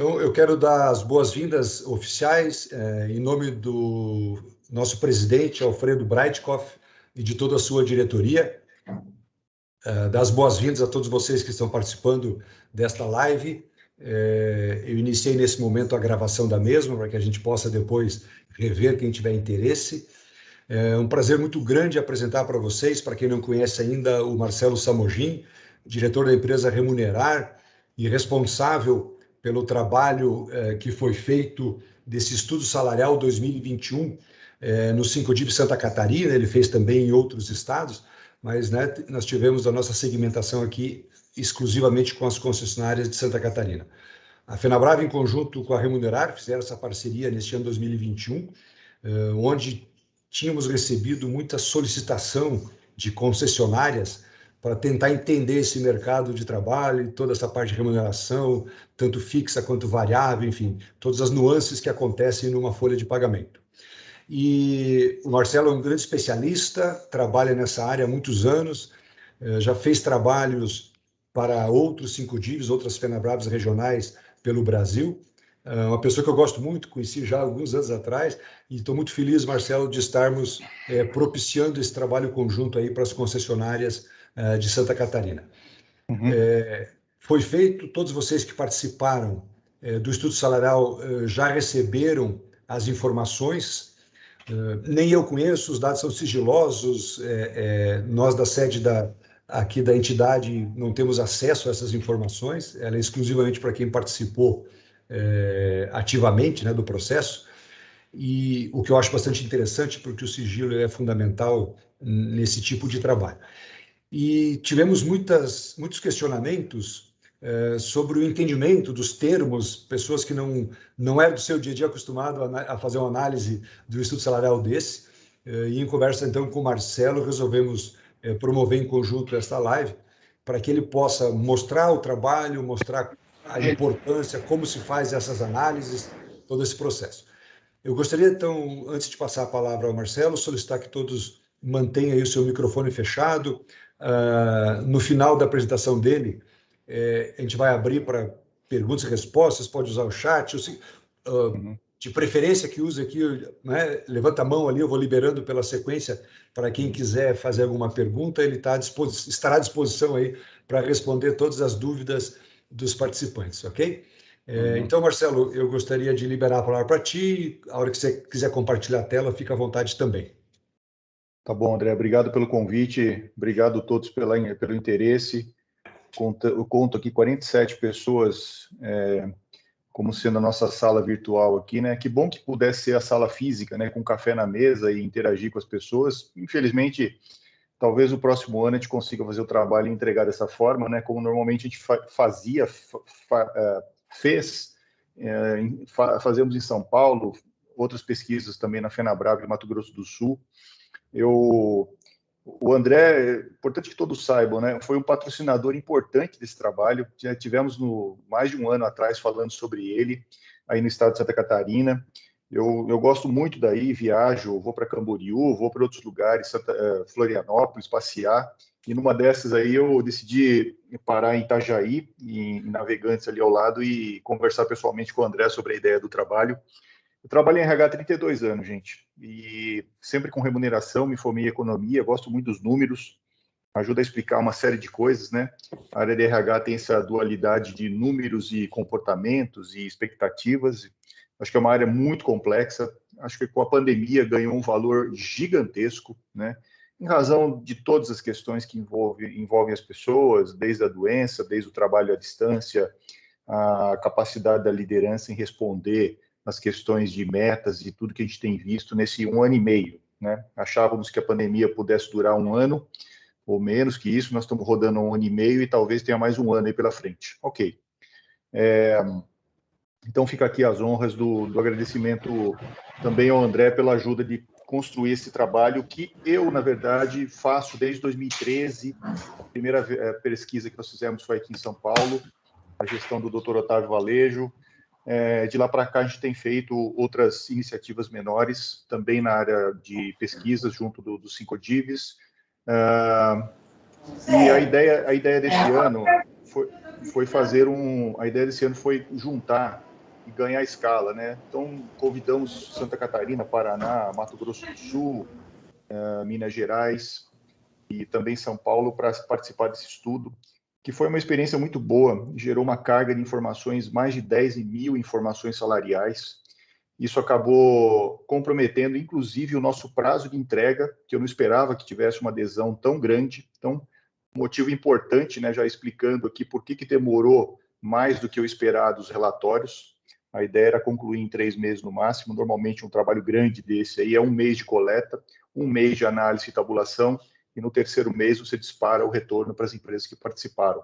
Então, eu quero dar as boas-vindas oficiais, em nome do nosso presidente, Alfredo Breitkopf, e de toda a sua diretoria. Dar as boas-vindas a todos vocês que estão participando desta live. Eu iniciei nesse momento a gravação da mesma, para que a gente possa depois rever quem tiver interesse. É um prazer muito grande apresentar para vocês, para quem não conhece ainda, o Marcelo Samogin, diretor da empresa Remunerar e responsável pelo trabalho que foi feito desse estudo salarial 2021 no 5DIV Santa Catarina. Ele fez também em outros estados, mas nós tivemos a nossa segmentação aqui exclusivamente com as concessionárias de Santa Catarina. A FenaBrava, em conjunto com a Remunerar, fizeram essa parceria neste ano 2021, onde tínhamos recebido muita solicitação de concessionárias para tentar entender esse mercado de trabalho e toda essa parte de remuneração, tanto fixa quanto variável, enfim, todas as nuances que acontecem numa folha de pagamento. E o Marcelo é um grande especialista, trabalha nessa área há muitos anos, já fez trabalhos para outros 5DIVs, outras FenaBravas regionais pelo Brasil. Uma pessoa que eu gosto muito, conheci já há alguns anos atrás, e estou muito feliz, Marcelo, de estarmos propiciando esse trabalho conjunto aí para as concessionárias de Santa Catarina. Foi feito, todos vocês que participaram do estudo salarial já receberam as informações. Nem eu conheço, os dados são sigilosos, nós da sede aqui da entidade não temos acesso a essas informações, ela é exclusivamente para quem participou ativamente, do processo, e o que eu acho bastante interessante, porque o sigilo é fundamental nesse tipo de trabalho. E tivemos muitos questionamentos sobre o entendimento dos termos, pessoas que não eram do seu dia a dia acostumado a fazer uma análise do estudo salarial desse, e em conversa então com o Marcelo, resolvemos promover em conjunto esta live, para que ele possa mostrar o trabalho, mostrar a importância, como se faz essas análises, todo esse processo. Eu gostaria, então, antes de passar a palavra ao Marcelo, solicitar que todos mantenham aí o seu microfone fechado. No final da apresentação dele, a gente vai abrir para perguntas e respostas, pode usar o chat, de preferência que use aqui, levanta a mão ali, eu vou liberando pela sequência para quem quiser fazer alguma pergunta, ele estará à disposição aí para responder todas as dúvidas dos participantes, ok? Então, Marcelo, eu gostaria de liberar a palavra para ti. A hora que você quiser compartilhar a tela, fica à vontade também. Tá bom, André. Obrigado pelo convite. Obrigado a todos pelo interesse. Eu conto aqui 47 pessoas como sendo a nossa sala virtual aqui, né? Que bom que pudesse ser a sala física, né? Com café na mesa e interagir com as pessoas. Infelizmente, talvez no próximo ano a gente consiga fazer o trabalho e entregar dessa forma, né? Como normalmente a gente fazemos em São Paulo, outras pesquisas também na FenaBrava, em Mato Grosso do Sul. O André, é importante que todos saibam, né? Foi um patrocinador importante desse trabalho. Já tivemos mais de um ano atrás falando sobre ele, aí no estado de Santa Catarina. Eu gosto muito daí, viajo, vou para Camboriú, vou para outros lugares, Florianópolis, passear. E numa dessas aí eu decidi parar em Itajaí, em Navegantes ali ao lado, e conversar pessoalmente com o André sobre a ideia do trabalho. Eu trabalho em RH há 32 anos, gente, e sempre com remuneração, me formei em economia, gosto muito dos números, ajuda a explicar uma série de coisas, né? A área de RH tem essa dualidade de números e comportamentos e expectativas. Acho que é uma área muito complexa. Acho que com a pandemia ganhou um valor gigantesco, né? Em razão de todas as questões que envolvem as pessoas, desde a doença, desde o trabalho à distância, a capacidade da liderança em responder as questões de metas e tudo que a gente tem visto nesse 1 ano e meio, né? Achávamos que a pandemia pudesse durar 1 ano, ou menos que isso, nós estamos rodando 1 ano e meio e talvez tenha mais 1 ano aí pela frente. Ok. Então fica aqui as honras do agradecimento também ao André pela ajuda de construir esse trabalho que eu, na verdade, faço desde 2013. A primeira pesquisa que nós fizemos foi aqui em São Paulo, a gestão do Dr. Otávio Valejo. De lá para cá, a gente tem feito outras iniciativas menores, também na área de pesquisas, junto dos 5DIVs. E a ideia desse ano foi juntar e ganhar escala, né? Então, convidamos Santa Catarina, Paraná, Mato Grosso do Sul, Minas Gerais e também São Paulo para participar desse estudo, que foi uma experiência muito boa, gerou uma carga de informações, mais de 10.000 informações salariais. Isso acabou comprometendo, inclusive, o nosso prazo de entrega, que eu não esperava que tivesse uma adesão tão grande. Então, um motivo importante, né, já explicando aqui por que demorou mais do que o esperado os relatórios. A ideia era concluir em 3 meses no máximo. Normalmente, um trabalho grande desse aí é 1 mês de coleta, 1 mês de análise e tabulação, e no 3º mês você dispara o retorno para as empresas que participaram.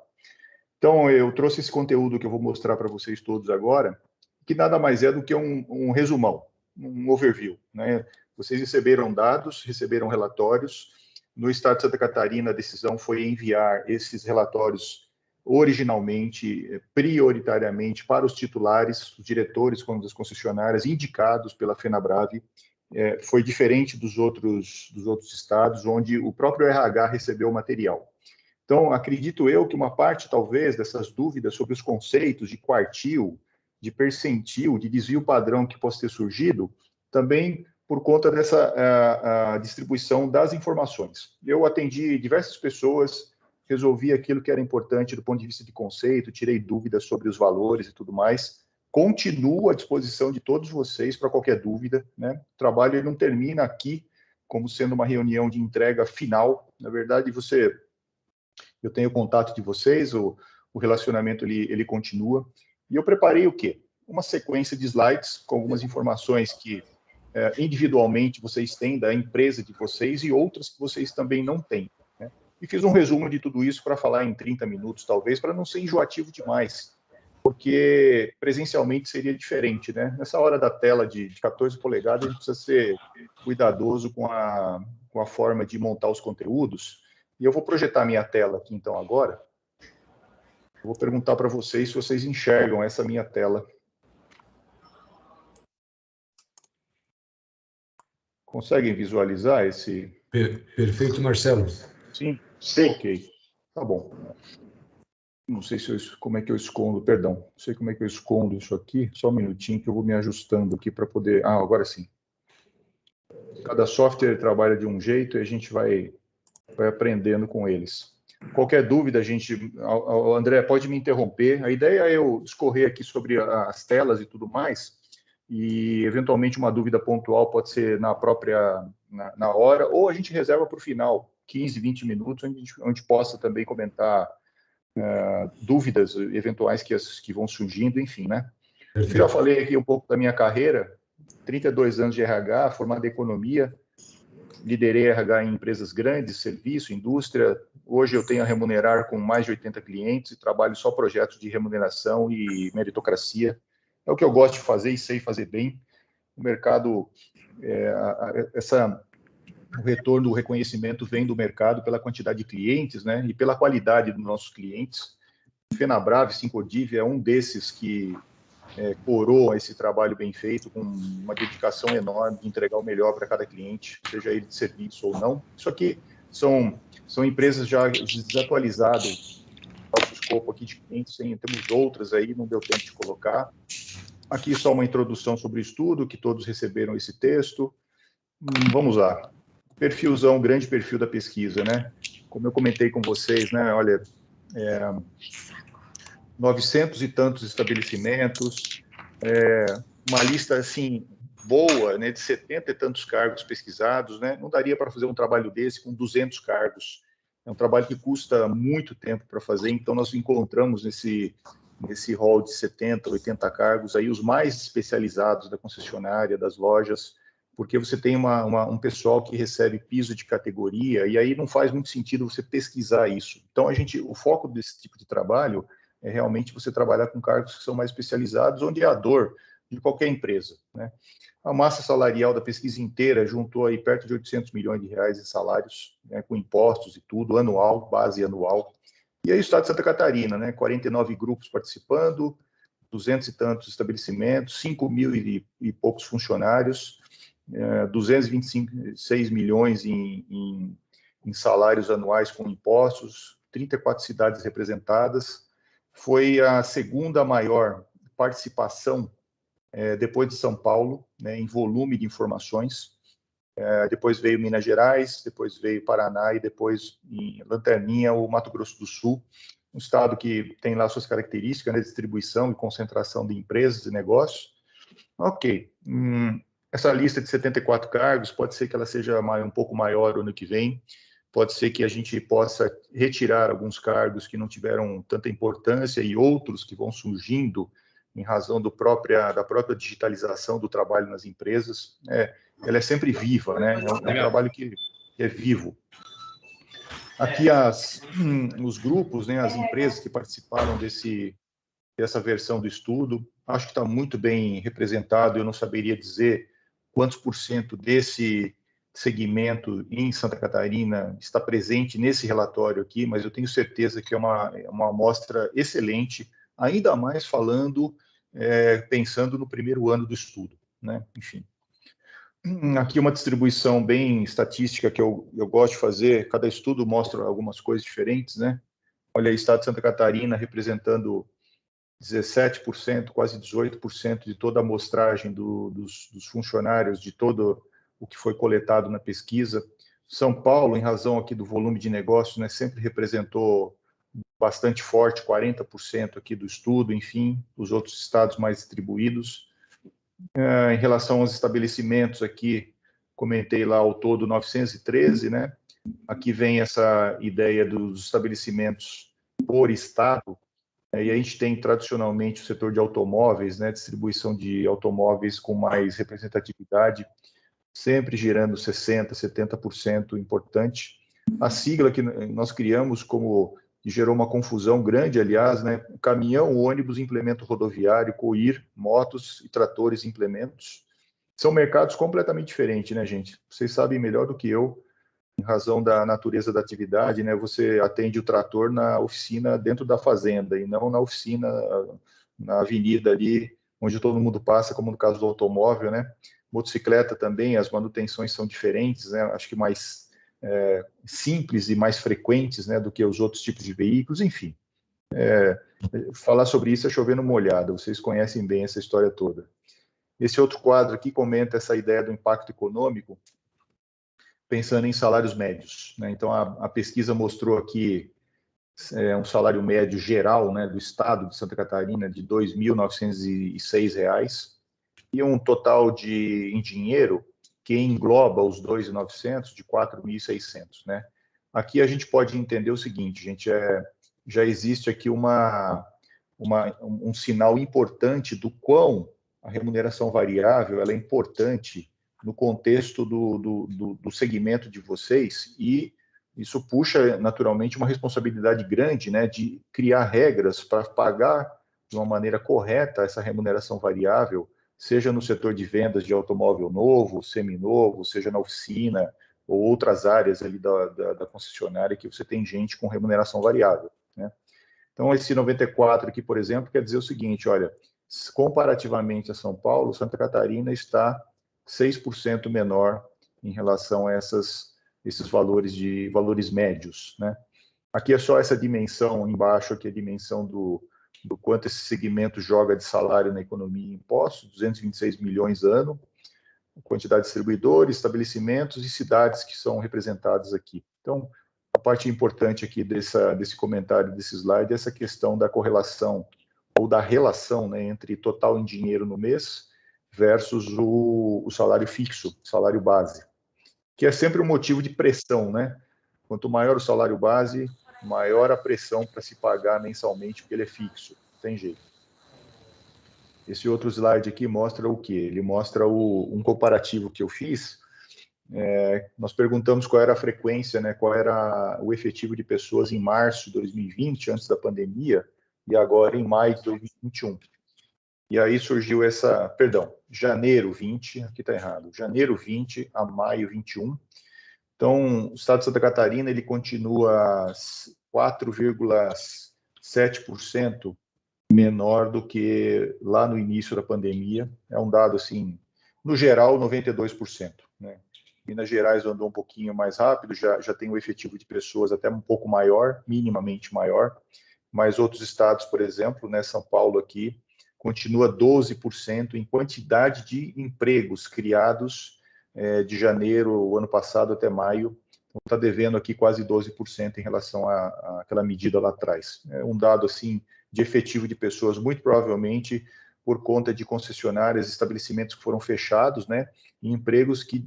Então, eu trouxe esse conteúdo que eu vou mostrar para vocês todos agora, que nada mais é do que um resumão, um overview, né? Vocês receberam dados, receberam relatórios. No estado de Santa Catarina, a decisão foi enviar esses relatórios originalmente, prioritariamente, para os titulares, os diretores, como das concessionárias, indicados pela FenaBrave. Foi diferente dos outros estados, onde o próprio RH recebeu o material. Então, acredito eu que uma parte, talvez, dessas dúvidas sobre os conceitos de quartil, de percentil, de desvio padrão que possa ter surgido, também por conta dessa a distribuição das informações. Eu atendi diversas pessoas, resolvi aquilo que era importante do ponto de vista de conceito, tirei dúvidas sobre os valores e tudo mais. Continuo à disposição de todos vocês para qualquer dúvida, né? O trabalho ele não termina aqui como sendo uma reunião de entrega final. Na verdade, eu tenho contato de vocês, o relacionamento ele continua. E eu preparei o quê? Uma sequência de slides com algumas informações que individualmente vocês têm da empresa de vocês e outras que vocês também não têm, né? E fiz um resumo de tudo isso para falar em 30 minutos, talvez, para não ser enjoativo demais, porque presencialmente seria diferente, né? Nessa hora da tela de 14 polegadas, a gente precisa ser cuidadoso com a forma de montar os conteúdos. E eu vou projetar minha tela aqui, então, agora. Eu vou perguntar para vocês se vocês enxergam essa minha tela. Conseguem visualizar esse? Perfeito, Marcelo. Sim? Ok. Tá bom. Não sei como é que eu escondo, perdão. Não sei como é que eu escondo isso aqui. Só um minutinho que eu vou me ajustando aqui para poder... Ah, agora sim. Cada software trabalha de um jeito e a gente vai aprendendo com eles. Qualquer dúvida, o André pode me interromper. A ideia é eu discorrer aqui sobre as telas e tudo mais, e eventualmente uma dúvida pontual pode ser na hora, ou a gente reserva para o final, 15, 20 minutos, onde a gente possa também comentar dúvidas eventuais que vão surgindo, enfim, né? Eu já falei aqui um pouco da minha carreira, 32 anos de RH, formado em economia, liderei RH em empresas grandes, serviço, indústria. Hoje eu tenho a remunerar com mais de 80 clientes e trabalho só projetos de remuneração e meritocracia. É o que eu gosto de fazer e sei fazer bem. O mercado, o retorno, o reconhecimento vem do mercado pela quantidade de clientes, né, e pela qualidade dos nossos clientes. FenaBrave, Sincodiv é um desses que coroa esse trabalho bem feito, com uma dedicação enorme de entregar o melhor para cada cliente, seja ele de serviço ou não. Isso aqui são empresas já desatualizadas, nosso escopo aqui de clientes, temos outras aí, não deu tempo de colocar. Aqui só uma introdução sobre o estudo, que todos receberam esse texto. Vamos lá. Perfilzão, grande perfil da pesquisa, né? Como eu comentei com vocês, né? Olha, 900 e tantos estabelecimentos, uma lista assim boa, né, de 70 e tantos cargos pesquisados, né? Não daria para fazer um trabalho desse com 200 cargos. É um trabalho que custa muito tempo para fazer, então nós encontramos nesse hall de 70, 80 cargos aí os mais especializados da concessionária, das lojas, porque você tem um pessoal que recebe piso de categoria e aí não faz muito sentido você pesquisar isso. Então o foco desse tipo de trabalho é realmente você trabalhar com cargos que são mais especializados, onde é a dor de qualquer empresa, né? A massa salarial da pesquisa inteira juntou aí perto de 800 milhões de reais em salários, né, com impostos e tudo, anual, base anual. E aí o estado de Santa Catarina, né, 49 grupos participando, 200 e tantos estabelecimentos, 5 mil e poucos funcionários, 226 milhões em salários anuais com impostos, 34 cidades representadas. Foi a segunda maior participação depois de São Paulo, né, em volume de informações. Depois veio Minas Gerais, depois veio Paraná e depois, em Lanterninha, o Mato Grosso do Sul, um estado que tem lá suas características, né, distribuição e concentração de empresas e negócios. Ok. Essa lista de 74 cargos, pode ser que ela seja um pouco maior o ano que vem, pode ser que a gente possa retirar alguns cargos que não tiveram tanta importância e outros que vão surgindo em razão da própria digitalização do trabalho nas empresas. Ela é sempre viva, né? É um trabalho que é vivo. Aqui os grupos, né, as empresas que participaram dessa versão do estudo, acho que está muito bem representado. Eu não saberia dizer quantos % desse segmento em Santa Catarina está presente nesse relatório aqui, mas eu tenho certeza que é uma amostra excelente, ainda mais pensando no primeiro ano do estudo, né? Enfim. Aqui uma distribuição bem estatística que eu gosto de fazer. Cada estudo mostra algumas coisas diferentes, né? Olha aí, estado de Santa Catarina representando 17%, quase 18% de toda a amostragem dos funcionários, de todo o que foi coletado na pesquisa. São Paulo, em razão aqui do volume de negócios, né, sempre representou bastante forte, 40% aqui do estudo, enfim, os outros estados mais distribuídos. Em relação aos estabelecimentos aqui, comentei lá ao todo 913, né? Aqui vem essa ideia dos estabelecimentos por estado, e a gente tem tradicionalmente o setor de automóveis, né? Distribuição de automóveis com mais representatividade, sempre girando 60%, 70%, importante. A sigla que nós criamos que gerou uma confusão grande, aliás, né? Caminhão, ônibus, implemento rodoviário, COIR, motos e tratores, implementos. São mercados completamente diferentes, né, gente? Vocês sabem melhor do que eu, em razão da natureza da atividade, né? Você atende o trator na oficina dentro da fazenda e não na oficina, na avenida ali, onde todo mundo passa, como no caso do automóvel, né? Motocicleta também, as manutenções são diferentes, né? Acho que mais simples e mais frequentes, né, do que os outros tipos de veículos, enfim. Falar sobre isso é chover no molhado, vocês conhecem bem essa história toda. Esse outro quadro aqui comenta essa ideia do impacto econômico, pensando em salários médios, né? Então, a pesquisa mostrou aqui um salário médio geral, né, do estado de Santa Catarina de R$ 2.906, e um total em dinheiro que engloba os 2.900 de 4.600, né? Aqui a gente pode entender o seguinte, gente, já existe aqui um sinal importante do quão a remuneração variável ela é importante no contexto do segmento de vocês, e isso puxa naturalmente uma responsabilidade grande, né, de criar regras para pagar de uma maneira correta essa remuneração variável, seja no setor de vendas de automóvel novo, seminovo, seja na oficina ou outras áreas ali da concessionária que você tem gente com remuneração variável, né? Então, esse 94 aqui, por exemplo, quer dizer o seguinte, olha, comparativamente a São Paulo, Santa Catarina está 6% menor em relação a esses valores médios, né? Aqui é só essa dimensão embaixo, aqui é a dimensão do quanto esse segmento joga de salário na economia e impostos, 226 milhões ano, quantidade de distribuidores, estabelecimentos e cidades que são representadas aqui. Então, a parte importante aqui desse comentário, desse slide, é essa questão da correlação ou da relação, né, entre total em dinheiro no mês versus o salário fixo, salário base, que é sempre um motivo de pressão, né? Quanto maior o salário base, maior a pressão para se pagar mensalmente, porque ele é fixo, não tem jeito. Esse outro slide aqui mostra o quê? Ele mostra um comparativo que eu fiz. Nós perguntamos qual era a frequência, né, qual era o efetivo de pessoas em março de 2020, antes da pandemia, e agora em maio de 2021. E aí surgiu janeiro 20, aqui está errado, janeiro 20 a maio 21. Então, o estado de Santa Catarina, ele continua 4,7% menor do que lá no início da pandemia. É um dado, assim, no geral, 92%, né? Minas Gerais andou um pouquinho mais rápido, já tem um efetivo de pessoas até um pouco maior, minimamente maior, mas outros estados, por exemplo, né, São Paulo aqui, continua 12% em quantidade de empregos criados de janeiro, o ano passado, até maio. Então, está devendo aqui quase 12% em relação àquela medida lá atrás. É um dado, assim, de efetivo de pessoas, muito provavelmente por conta de concessionárias, estabelecimentos que foram fechados, né, e empregos que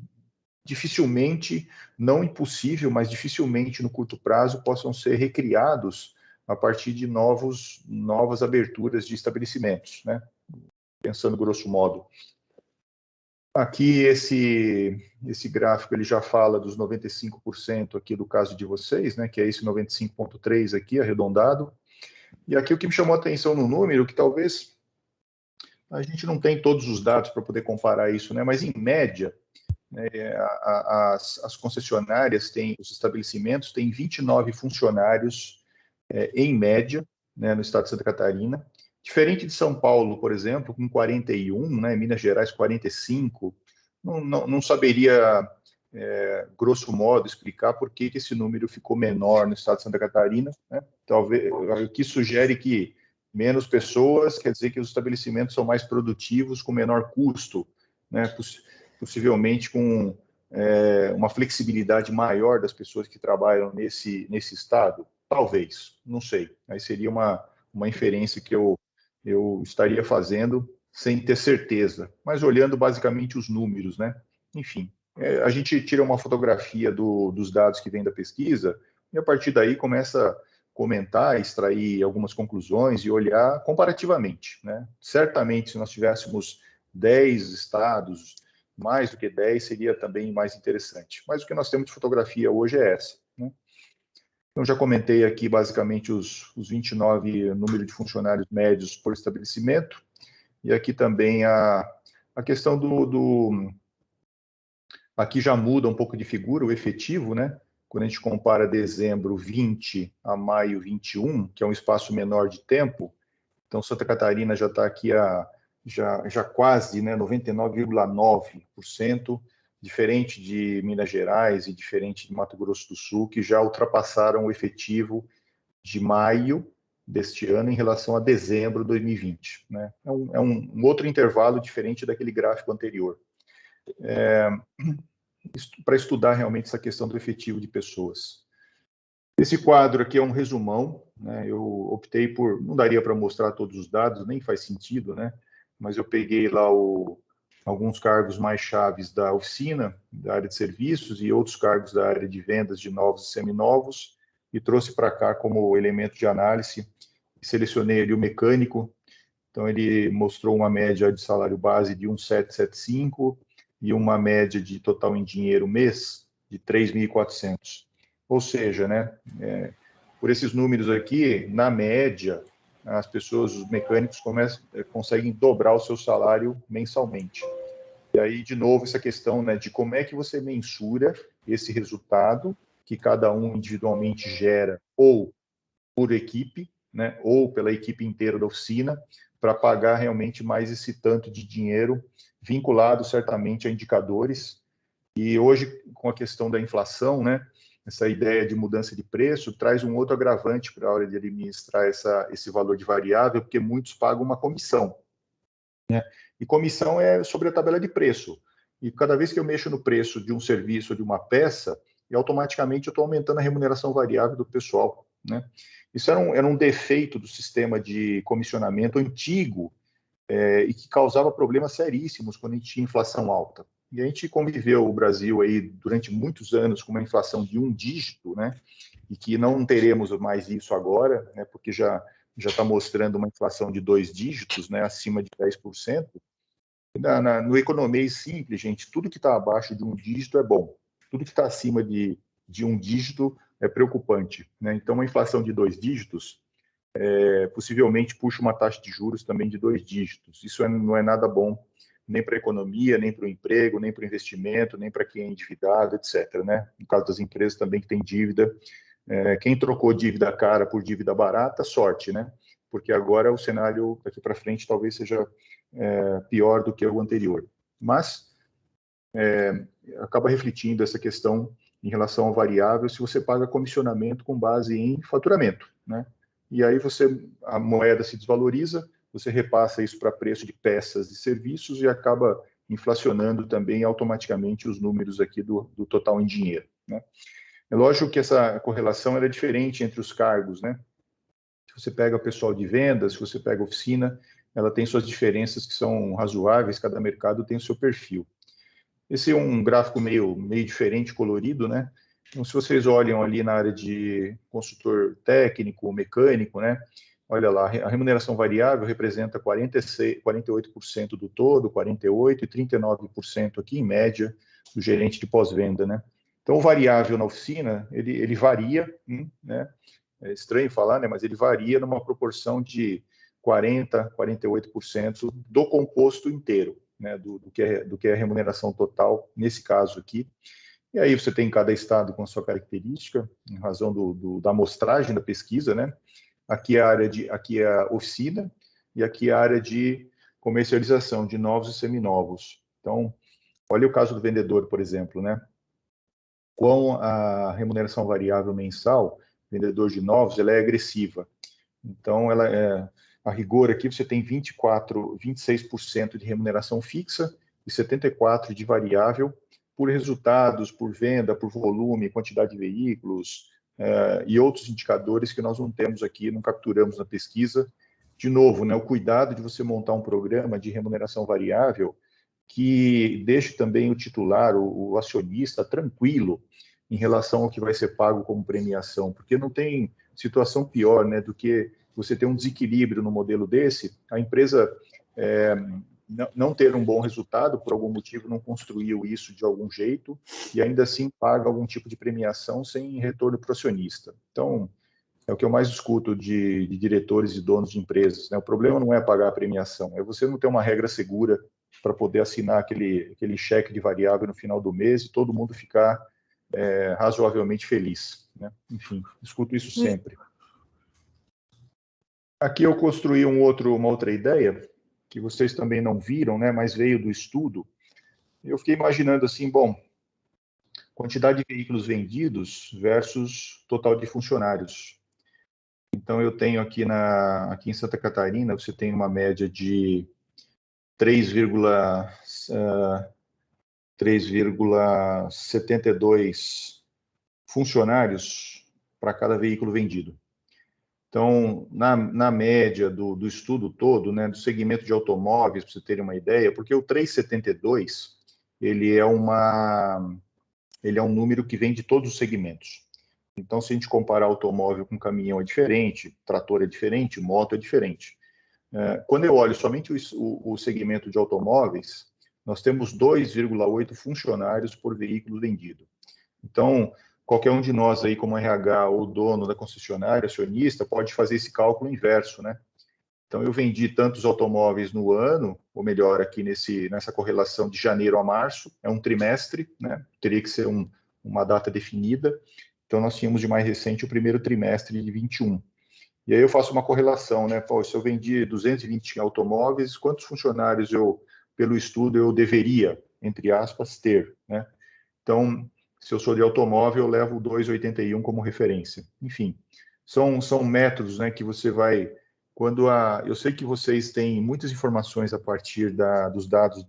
dificilmente, não impossível, mas dificilmente no curto prazo possam ser recriados a partir de novas aberturas de estabelecimentos, né? Pensando grosso modo. Aqui esse gráfico ele já fala dos 95% aqui do caso de vocês, né, que é esse 95,3 aqui arredondado. E aqui o que me chamou a atenção no número, que talvez a gente não tem todos os dados para poder comparar isso, né, mas em média, as concessionárias têm, os estabelecimentos têm 29 funcionários em média, né, no estado de Santa Catarina. Diferente de São Paulo, por exemplo, com 41, né, Minas Gerais 45, não saberia, grosso modo, explicar por que esse número ficou menor no estado de Santa Catarina, né? Talvez, o que sugere que menos pessoas quer dizer que os estabelecimentos são mais produtivos com menor custo, né? Possivelmente com uma flexibilidade maior das pessoas que trabalham nesse estado. Talvez, não sei. Aí seria uma inferência que eu estaria fazendo sem ter certeza, mas olhando basicamente os números, né? Enfim, a gente tira uma fotografia dos dados que vem da pesquisa e a partir daí começa a comentar, extrair algumas conclusões e olhar comparativamente, né? Certamente, se nós tivéssemos 10 estados, mais do que 10, seria também mais interessante. Mas o que nós temos de fotografia hoje é essa, né? Então, já comentei aqui, basicamente, os 29 número de funcionários médios por estabelecimento, e aqui também a questão aqui já muda um pouco de figura, o efetivo, né? Quando a gente compara dezembro 20 a maio 21, que é um espaço menor de tempo, então Santa Catarina já está aqui já quase, né, 99,9%, diferente de Minas Gerais e diferente de Mato Grosso do Sul, que já ultrapassaram o efetivo de maio deste ano em relação a dezembro de 2020. Né? É um outro intervalo diferente daquele gráfico anterior. Para estudar realmente essa questão do efetivo de pessoas. Esse quadro aqui é um resumão, né? Eu optei por, não daria para mostrar todos os dados, nem faz sentido, né? Mas eu peguei lá alguns cargos mais chaves da oficina, da área de serviços, e outros cargos da área de vendas de novos e seminovos, e trouxe para cá como elemento de análise. Selecionei ali o mecânico, então ele mostrou uma média de salário base de 1.775 e uma média de total em dinheiro mês de 3.400. Ou seja, né, por esses números aqui, na média, as pessoas, os mecânicos, conseguem dobrar o seu salário mensalmente. E aí, de novo, essa questão, né, de como é que você mensura esse resultado que cada um individualmente gera, ou por equipe, né, ou pela equipe inteira da oficina, para pagar realmente mais esse tanto de dinheiro, vinculado certamente a indicadores. E hoje, com a questão da inflação, né, essa ideia de mudança de preço traz um outro agravante para a hora de administrar esse valor de variável, porque muitos pagam uma comissão, né? E comissão é sobre a tabela de preço. E cada vez que eu mexo no preço de um serviço ou de uma peça, automaticamente eu estou aumentando a remuneração variável do pessoal, né? Isso era um defeito do sistema de comissionamento antigo, e que causava problemas seríssimos quando a gente tinha inflação alta. E a gente conviveu o Brasil aí durante muitos anos com uma inflação de 1 dígito, né? E que não teremos mais isso agora, né? Porque já está mostrando uma inflação de 2 dígitos, né? Acima de 10%. No economês simples, gente, tudo que está abaixo de 1 dígito é bom. Tudo que está acima de 1 dígito é preocupante, né? Então, uma inflação de 2 dígitos possivelmente puxa uma taxa de juros também de 2 dígitos. Isso não é nada bom, nem para a economia, nem para o emprego, nem para o investimento, nem para quem é endividado, etc. Né? No caso das empresas também que têm dívida, quem trocou dívida cara por dívida barata, sorte, né? Porque agora o cenário daqui para frente talvez seja pior do que o anterior. Mas acaba refletindo essa questão em relação ao variável se você paga comissionamento com base em faturamento, né? E aí a moeda se desvaloriza, você repassa isso para preço de peças e serviços e acaba inflacionando também automaticamente os números aqui do total em dinheiro, né? É lógico que essa correlação era diferente entre os cargos, né? Se você pega o pessoal de vendas, se você pega a oficina, ela tem suas diferenças que são razoáveis, cada mercado tem o seu perfil. Esse é um gráfico meio diferente, colorido, né? Então, se vocês olham ali na área de consultor técnico, mecânico, né? Olha lá, a remuneração variável representa 48% do todo, 48% e 39% aqui, em média, do gerente de pós-venda, né? Então, o variável na oficina, ele varia, né? É estranho falar, né? Mas ele varia numa proporção de 40%, 48% do composto inteiro, né? Do que é a remuneração total, nesse caso aqui. E aí você tem cada estado com a sua característica, em razão da amostragem da pesquisa, né? Aqui é a oficina e aqui é a área de comercialização de novos e seminovos. Então, olha o caso do vendedor, por exemplo, né? Com a remuneração variável mensal, vendedor de novos, ela é agressiva. Então, a rigor aqui você tem 26% de remuneração fixa e 74% de variável por resultados, por venda, por volume, quantidade de veículos, e outros indicadores que nós não temos aqui, não capturamos na pesquisa. De novo, né, o cuidado de você montar um programa de remuneração variável que deixe também o titular, o acionista, tranquilo em relação ao que vai ser pago como premiação, porque não tem situação pior, né, do que você ter um desequilíbrio no modelo desse, a empresa não ter um bom resultado, por algum motivo não construiu isso de algum jeito, e ainda assim paga algum tipo de premiação sem retorno para o acionista. Então, é o que eu mais escuto de diretores e donos de empresas, né? O problema não é pagar a premiação, é você não ter uma regra segura para poder assinar aquele cheque de variável no final do mês e todo mundo ficar razoavelmente feliz, né? Enfim, escuto isso sempre. Aqui eu construí uma outra ideia, que vocês também não viram, né, mas veio do estudo. Eu fiquei imaginando assim, bom, quantidade de veículos vendidos versus total de funcionários. Então, eu tenho aqui em Santa Catarina, você tem uma média de 3,72 funcionários para cada veículo vendido. Então, na média do estudo todo, né, do segmento de automóveis, para você ter uma ideia, porque o 3,72, ele é um número que vem de todos os segmentos. Então, se a gente comparar automóvel com caminhão é diferente, trator é diferente, moto é diferente. Quando eu olho somente o segmento de automóveis, nós temos 2,8 funcionários por veículo vendido. Então, qualquer um de nós aí, como RH ou dono da concessionária, acionista, pode fazer esse cálculo inverso, né? Então, eu vendi tantos automóveis no ano, ou melhor, aqui nessa correlação de janeiro a março, é um trimestre, né? Teria que ser uma data definida. Então, nós tínhamos de mais recente o primeiro trimestre de 21. E aí eu faço uma correlação, né? Pô, se eu vendi 220 automóveis, quantos funcionários pelo estudo, eu deveria, entre aspas, ter, né? Então, se eu sou de automóvel, eu levo o 2,81 como referência. Enfim, são métodos, né, que você vai... Eu sei que vocês têm muitas informações a partir dos dados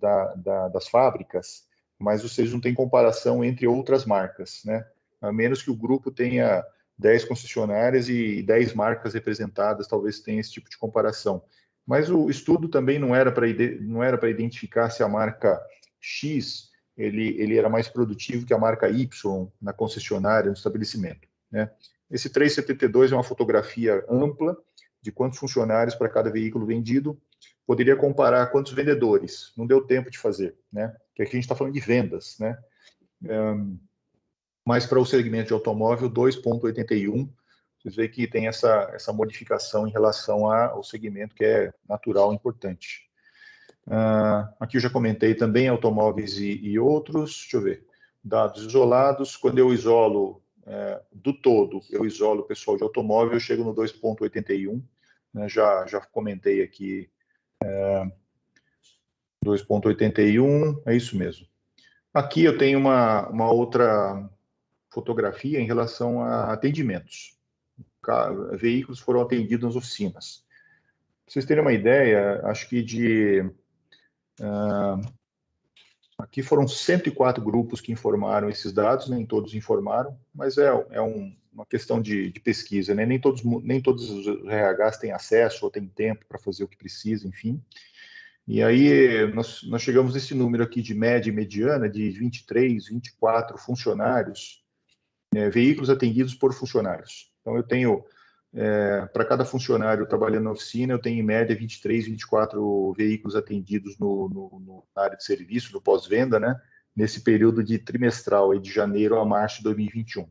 das fábricas, mas vocês não têm comparação entre outras marcas, né? A menos que o grupo tenha 10 concessionárias e 10 marcas representadas, talvez tenha esse tipo de comparação. Mas o estudo também não era para identificar se a marca X ele era mais produtivo que a marca Y na concessionária, no estabelecimento, né? Esse 3,72 é uma fotografia ampla de quantos funcionários para cada veículo vendido. Poderia comparar quantos vendedores. Não deu tempo de fazer, né? Porque aqui a gente está falando de vendas, né? Mas para o segmento de automóvel, 2,81. Vocês veem que tem essa modificação em relação ao segmento que é natural, importante. Aqui eu já comentei também automóveis e outros. Deixa eu ver. Dados isolados. Quando eu isolo do todo, eu isolo o pessoal de automóvel, eu chego no 2,81. Né, já comentei aqui 2,81, é isso mesmo. Aqui eu tenho uma outra fotografia em relação a atendimentos. Veículos foram atendidos nas oficinas. vocês terem uma ideia, acho que aqui foram 104 grupos que informaram esses dados, nem todos informaram, mas uma questão de pesquisa, né? Nem todos os RHs têm acesso ou têm tempo para fazer o que precisa, enfim. E aí nós chegamos nesse número aqui de média e mediana de 23, 24 funcionários, veículos atendidos por funcionários. Então eu tenho, para cada funcionário trabalhando na oficina, eu tenho em média 23, 24 veículos atendidos na área de serviço, no pós-venda, né? Nesse período de trimestral, aí de janeiro a março de 2021.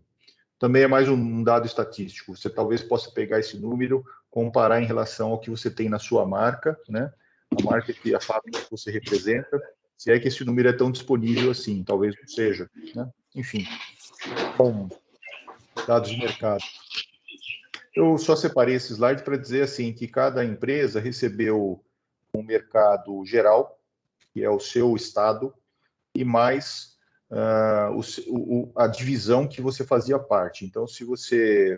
Também é mais um dado estatístico. Você talvez possa pegar esse número, comparar em relação ao que você tem na sua marca, né? A marca que a fábrica que você representa, se é que esse número é tão disponível assim, talvez não seja, né? Enfim, são dados de mercado. Eu só separei esse slide para dizer assim que cada empresa recebeu um mercado geral, que é o seu estado, e mais a divisão que você fazia parte. Então, se você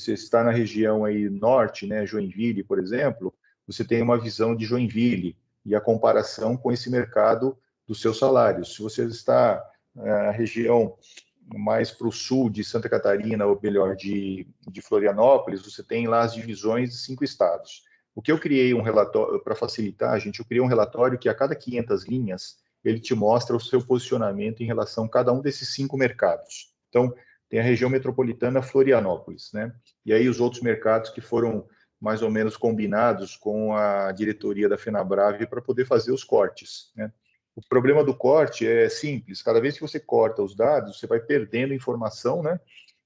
está na região aí norte, né, Joinville, por exemplo, você tem uma visão de Joinville e a comparação com esse mercado dos seus salários. Se você está na região mais para o sul de Santa Catarina, ou melhor, de Florianópolis, você tem lá as divisões de 5 estados. O que eu criei um relatório, para facilitar, gente, eu criei um relatório que a cada 500 linhas, ele te mostra o seu posicionamento em relação a cada um desses 5 mercados. Então, tem a região metropolitana Florianópolis, né? E aí os outros mercados que foram mais ou menos combinados com a diretoria da FenaBrave para poder fazer os cortes, né? O problema do corte é simples. Cada vez que você corta os dados, você vai perdendo informação, né?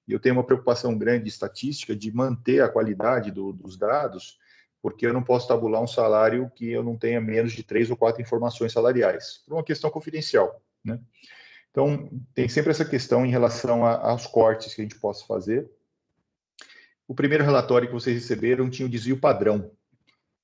E eu tenho uma preocupação grande de estatística de manter a qualidade dos dados, porque eu não posso tabular um salário que eu não tenha menos de 3 ou 4 informações salariais, por uma questão confidencial, né? Então, tem sempre essa questão em relação aos cortes que a gente possa fazer. O primeiro relatório que vocês receberam tinha o desvio padrão.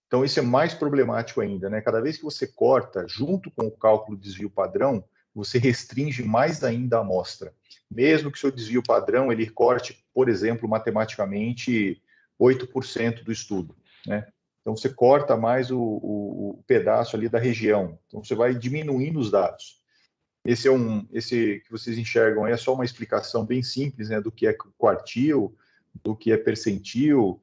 Então, isso é mais problemático ainda, né? Cada vez que você corta, junto com o cálculo do desvio padrão, você restringe mais ainda a amostra. Mesmo que o seu desvio padrão ele corte, por exemplo, matematicamente 8% do estudo, né? Então, você corta mais o pedaço ali da região. Então, você vai diminuindo os dados. Esse que vocês enxergam aí é só uma explicação bem simples, né, do que é quartil, do que é percentil.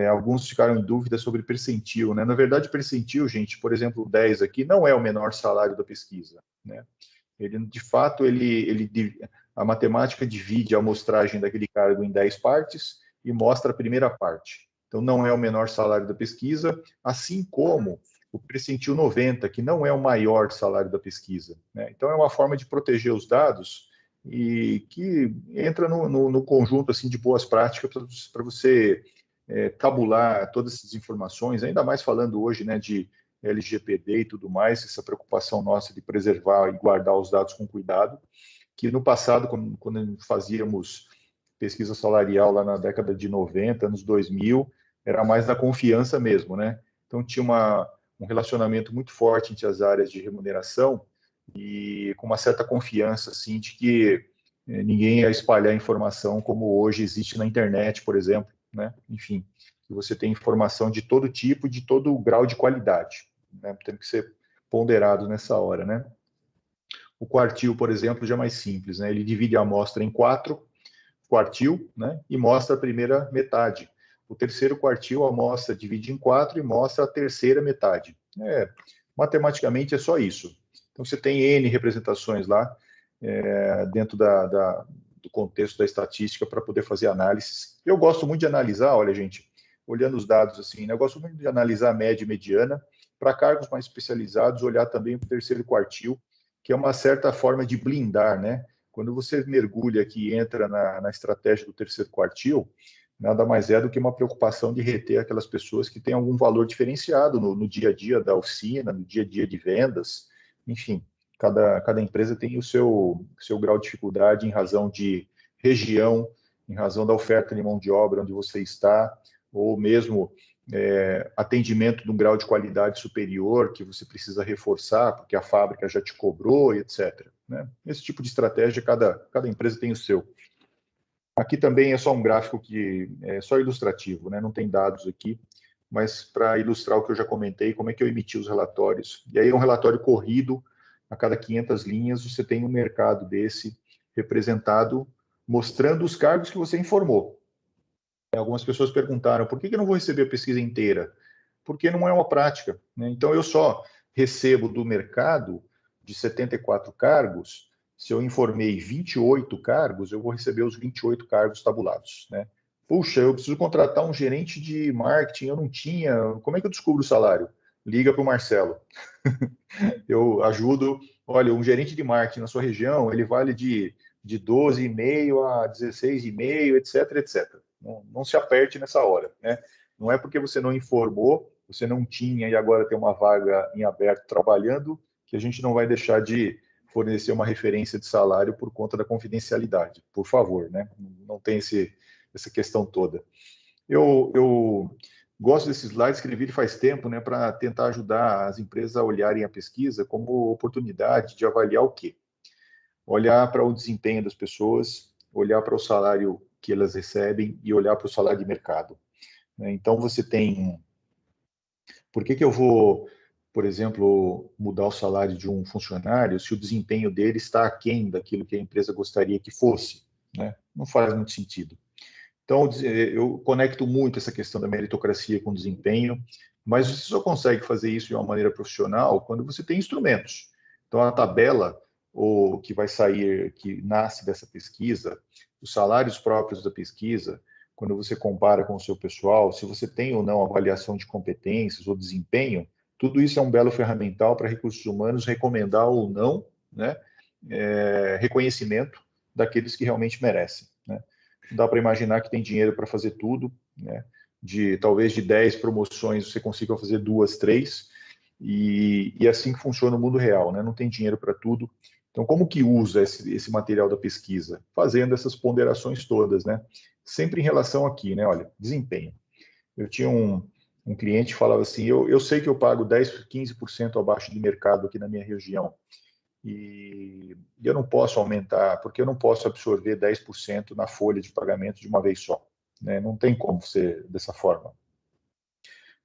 Alguns ficaram em dúvida sobre percentil, né? Na verdade, percentil, gente, por exemplo, o 10 aqui não é o menor salário da pesquisa, né? Ele, de fato, a matemática divide a amostragem daquele cargo em 10 partes e mostra a primeira parte. Então, não é o menor salário da pesquisa, assim como o percentil 90, que não é o maior salário da pesquisa, né? Então, é uma forma de proteger os dados e que entra no conjunto assim de boas práticas para você tabular todas essas informações, ainda mais falando hoje, né, de LGPD e tudo mais, essa preocupação nossa de preservar e guardar os dados com cuidado, que no passado, quando fazíamos pesquisa salarial lá na década de 90, anos 2000, era mais na confiança mesmo, né? Então tinha um relacionamento muito forte entre as áreas de remuneração e com uma certa confiança, assim, de que ninguém ia espalhar informação como hoje existe na internet, por exemplo, né? Enfim, que você tem informação de todo tipo, de todo grau de qualidade, né? Tem que ser ponderado nessa hora, né? O quartil, por exemplo, já é mais simples, né? Ele divide a amostra em 4 quartil, né? E mostra a primeira metade. O terceiro quartil, a amostra divide em 4 e mostra a terceira metade. Matematicamente é só isso. Então você tem N representações lá dentro do contexto da estatística para poder fazer análises. Eu gosto muito de analisar, olha, gente, olhando os dados assim, né? Eu gosto muito de analisar a média e mediana. Para cargos mais especializados, olhar também para o terceiro quartil, que é uma certa forma de blindar, né? Quando você mergulha aqui e entra na estratégia do terceiro quartil, nada mais é do que uma preocupação de reter aquelas pessoas que têm algum valor diferenciado no dia a dia da oficina, no dia a dia de vendas, enfim. Cada empresa tem o seu grau de dificuldade em razão de região, em razão da oferta de mão de obra onde você está, ou mesmo atendimento de um grau de qualidade superior que você precisa reforçar porque a fábrica já te cobrou, etc. Né? Esse tipo de estratégia, cada empresa tem o seu. Aqui também é só um gráfico que é só ilustrativo, né? Não tem dados aqui, mas para ilustrar o que eu já comentei, como é que eu emiti os relatórios. E aí é um relatório corrido, a cada 500 linhas você tem um mercado desse representado, mostrando os cargos que você informou. Algumas pessoas perguntaram, por que eu não vou receber a pesquisa inteira? Porque não é uma prática, né? Então, eu só recebo do mercado de 74 cargos, se eu informei 28 cargos, eu vou receber os 28 cargos tabulados, né? Puxa, eu preciso contratar um gerente de marketing, eu não tinha, como é que eu descubro o salário? Liga para o Marcelo. Eu ajudo, olha, um gerente de marketing na sua região, ele vale de 12,5 a 16,5, etc, etc. Não se aperte nessa hora, né? Não é porque você não informou, você não tinha e agora tem uma vaga em aberto trabalhando, que a gente não vai deixar de fornecer uma referência de salário por conta da confidencialidade. Por favor, né? Não tem essa questão toda. Eu gosto desse slide, escrevi ele faz tempo, né, para tentar ajudar as empresas a olharem a pesquisa como oportunidade de avaliar o quê? Olhar para o desempenho das pessoas, olhar para o salário que elas recebem e olhar para o salário de mercado, né? Então, você tem... Por que eu vou, por exemplo, mudar o salário de um funcionário se o desempenho dele está aquém daquilo que a empresa gostaria que fosse, né? Não faz muito sentido. Então, eu conecto muito essa questão da meritocracia com desempenho, mas você só consegue fazer isso de uma maneira profissional quando você tem instrumentos. Então, a tabela o que vai sair, que nasce dessa pesquisa, os salários próprios da pesquisa, quando você compara com o seu pessoal, se você tem ou não avaliação de competências ou desempenho, tudo isso é um belo ferramental para recursos humanos recomendar ou não, né, reconhecimento daqueles que realmente merecem, né? Dá para imaginar que tem dinheiro para fazer tudo, né? Talvez de 10 promoções você consiga fazer 2, 3, e assim que funciona o mundo real, né? Não tem dinheiro para tudo. Então, como que usa esse material da pesquisa? Fazendo essas ponderações todas, né? Sempre em relação aqui, né? Olha, desempenho. Eu tinha um cliente que falava assim, eu sei que eu pago 10, 15% abaixo de mercado aqui na minha região, e eu não posso aumentar, porque eu não posso absorver 10% na folha de pagamento de uma vez só, né? Não tem como ser dessa forma.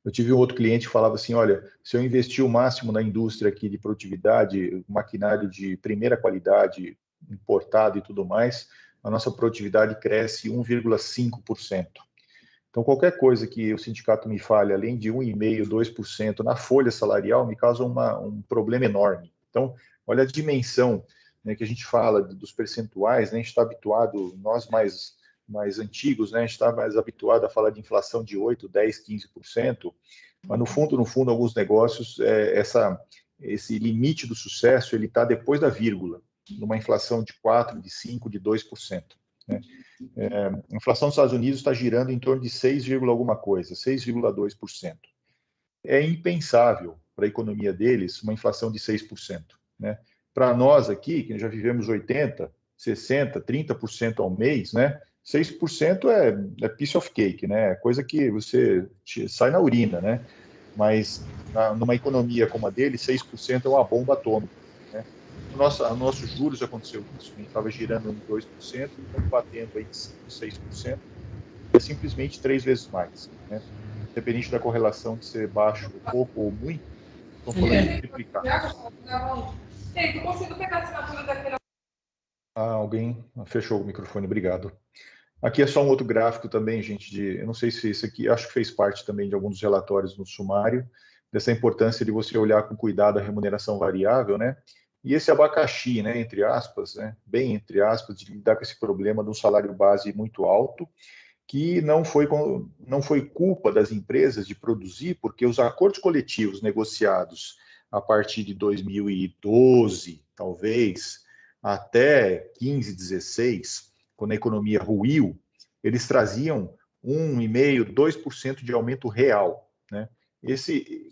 Eu tive um outro cliente que falava assim, olha, se eu investir o máximo na indústria aqui de produtividade, maquinário de primeira qualidade, importado e tudo mais, a nossa produtividade cresce 1,5%. Então, qualquer coisa que o sindicato me fale, além de 1,5%, 2% na folha salarial, me causa um problema enorme. Então, olha a dimensão, né, que a gente fala dos percentuais, né, a gente está habituado, nós mais antigos, né, a gente está mais habituado a falar de inflação de 8%, 10%, 15%, mas no fundo, alguns negócios, esse limite do sucesso, ele está depois da vírgula, numa inflação de 4%, de 5%, de 2%. Né? A inflação dos Estados Unidos está girando em torno de 6, alguma coisa, 6,2%. É impensável para a economia deles uma inflação de 6%. Né? Para nós aqui, que já vivemos 80%, 60%, 30% ao mês, né? 6% é piece of cake, né? É coisa que você sai na urina, né? Mas numa economia como a dele, 6% é uma bomba atômica. Né? Nossos juros aconteceu isso, a gente estava girando em 2%, estamos batendo aí de 5%, 6%, é simplesmente 3 vezes mais. Né? Independente da correlação de ser baixo, pouco ou muito, estamos falando de triplicar. Alguém fechou o microfone, obrigado. Aqui é só um outro gráfico também, gente, eu não sei se isso aqui, acho que fez parte também de alguns dos relatórios no sumário, dessa importância de você olhar com cuidado a remuneração variável, né? E esse abacaxi, né, entre aspas, né, bem entre aspas, de lidar com esse problema de um salário base muito alto, que não foi culpa das empresas de produzir, porque os acordos coletivos negociados a partir de 2012, talvez, até 15, 16, quando a economia ruiu, eles traziam 1,5%, 2% de aumento real, né?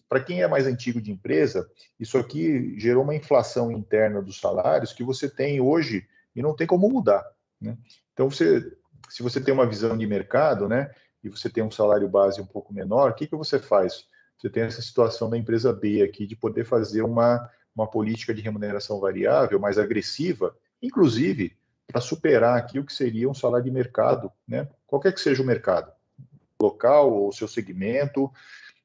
Para quem é mais antigo de empresa, isso aqui gerou uma inflação interna dos salários que você tem hoje e não tem como mudar, né? Então, se você tem uma visão de mercado, né, e você tem um salário base um pouco menor, o que você faz? Você tem essa situação da empresa B aqui de poder fazer uma política de remuneração variável mais agressiva, inclusive para superar aqui o que seria um salário de mercado, né? Qualquer que seja o mercado, local ou seu segmento,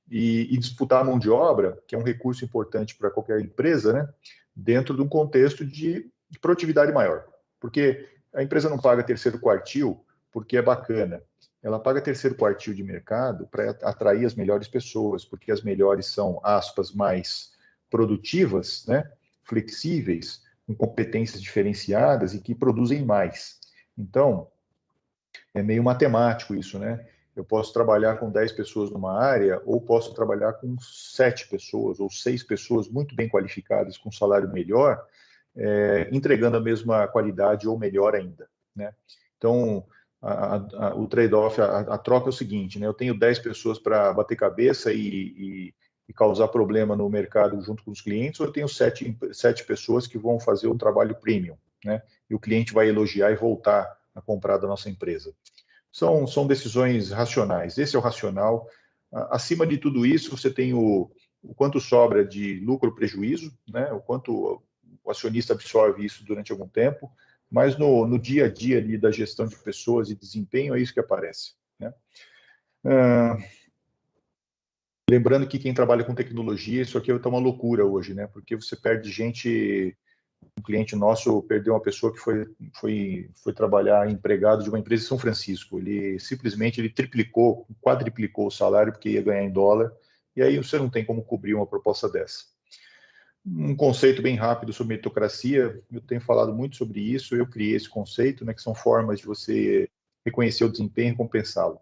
e disputar a mão de obra, que é um recurso importante para qualquer empresa, né, dentro de um contexto de produtividade maior. Porque a empresa não paga terceiro quartil porque é bacana. Ela paga terceiro quartil de mercado para atrair as melhores pessoas, porque as melhores são, aspas, mais produtivas, né, flexíveis, com competências diferenciadas e que produzem mais. Então, é meio matemático isso, né? Eu posso trabalhar com 10 pessoas numa área, ou posso trabalhar com 7 pessoas, ou 6 pessoas muito bem qualificadas, com salário melhor, entregando a mesma qualidade ou melhor ainda, né? Então, o trade-off, a troca é o seguinte, né? Eu tenho 10 pessoas para bater cabeça e causar problema no mercado junto com os clientes, ou eu tenho 7 pessoas que vão fazer um trabalho premium, né? E o cliente vai elogiar e voltar a comprar da nossa empresa. São decisões racionais. Esse é o racional. Acima de tudo isso, você tem o quanto sobra de lucro ou prejuízo, né? O quanto o acionista absorve isso durante algum tempo, mas no dia a dia ali da gestão de pessoas e desempenho é isso que aparece, né? Lembrando que quem trabalha com tecnologia, isso aqui está uma loucura hoje, né? Porque você perde gente. Um cliente nosso perdeu uma pessoa que foi trabalhar empregado de uma empresa em São Francisco. Ele simplesmente triplicou, quadriplicou o salário porque ia ganhar em dólar. E aí você não tem como cobrir uma proposta dessa. Um conceito bem rápido sobre meritocracia, eu tenho falado muito sobre isso, eu criei esse conceito, né, que são formas de você reconhecer o desempenho e compensá-lo.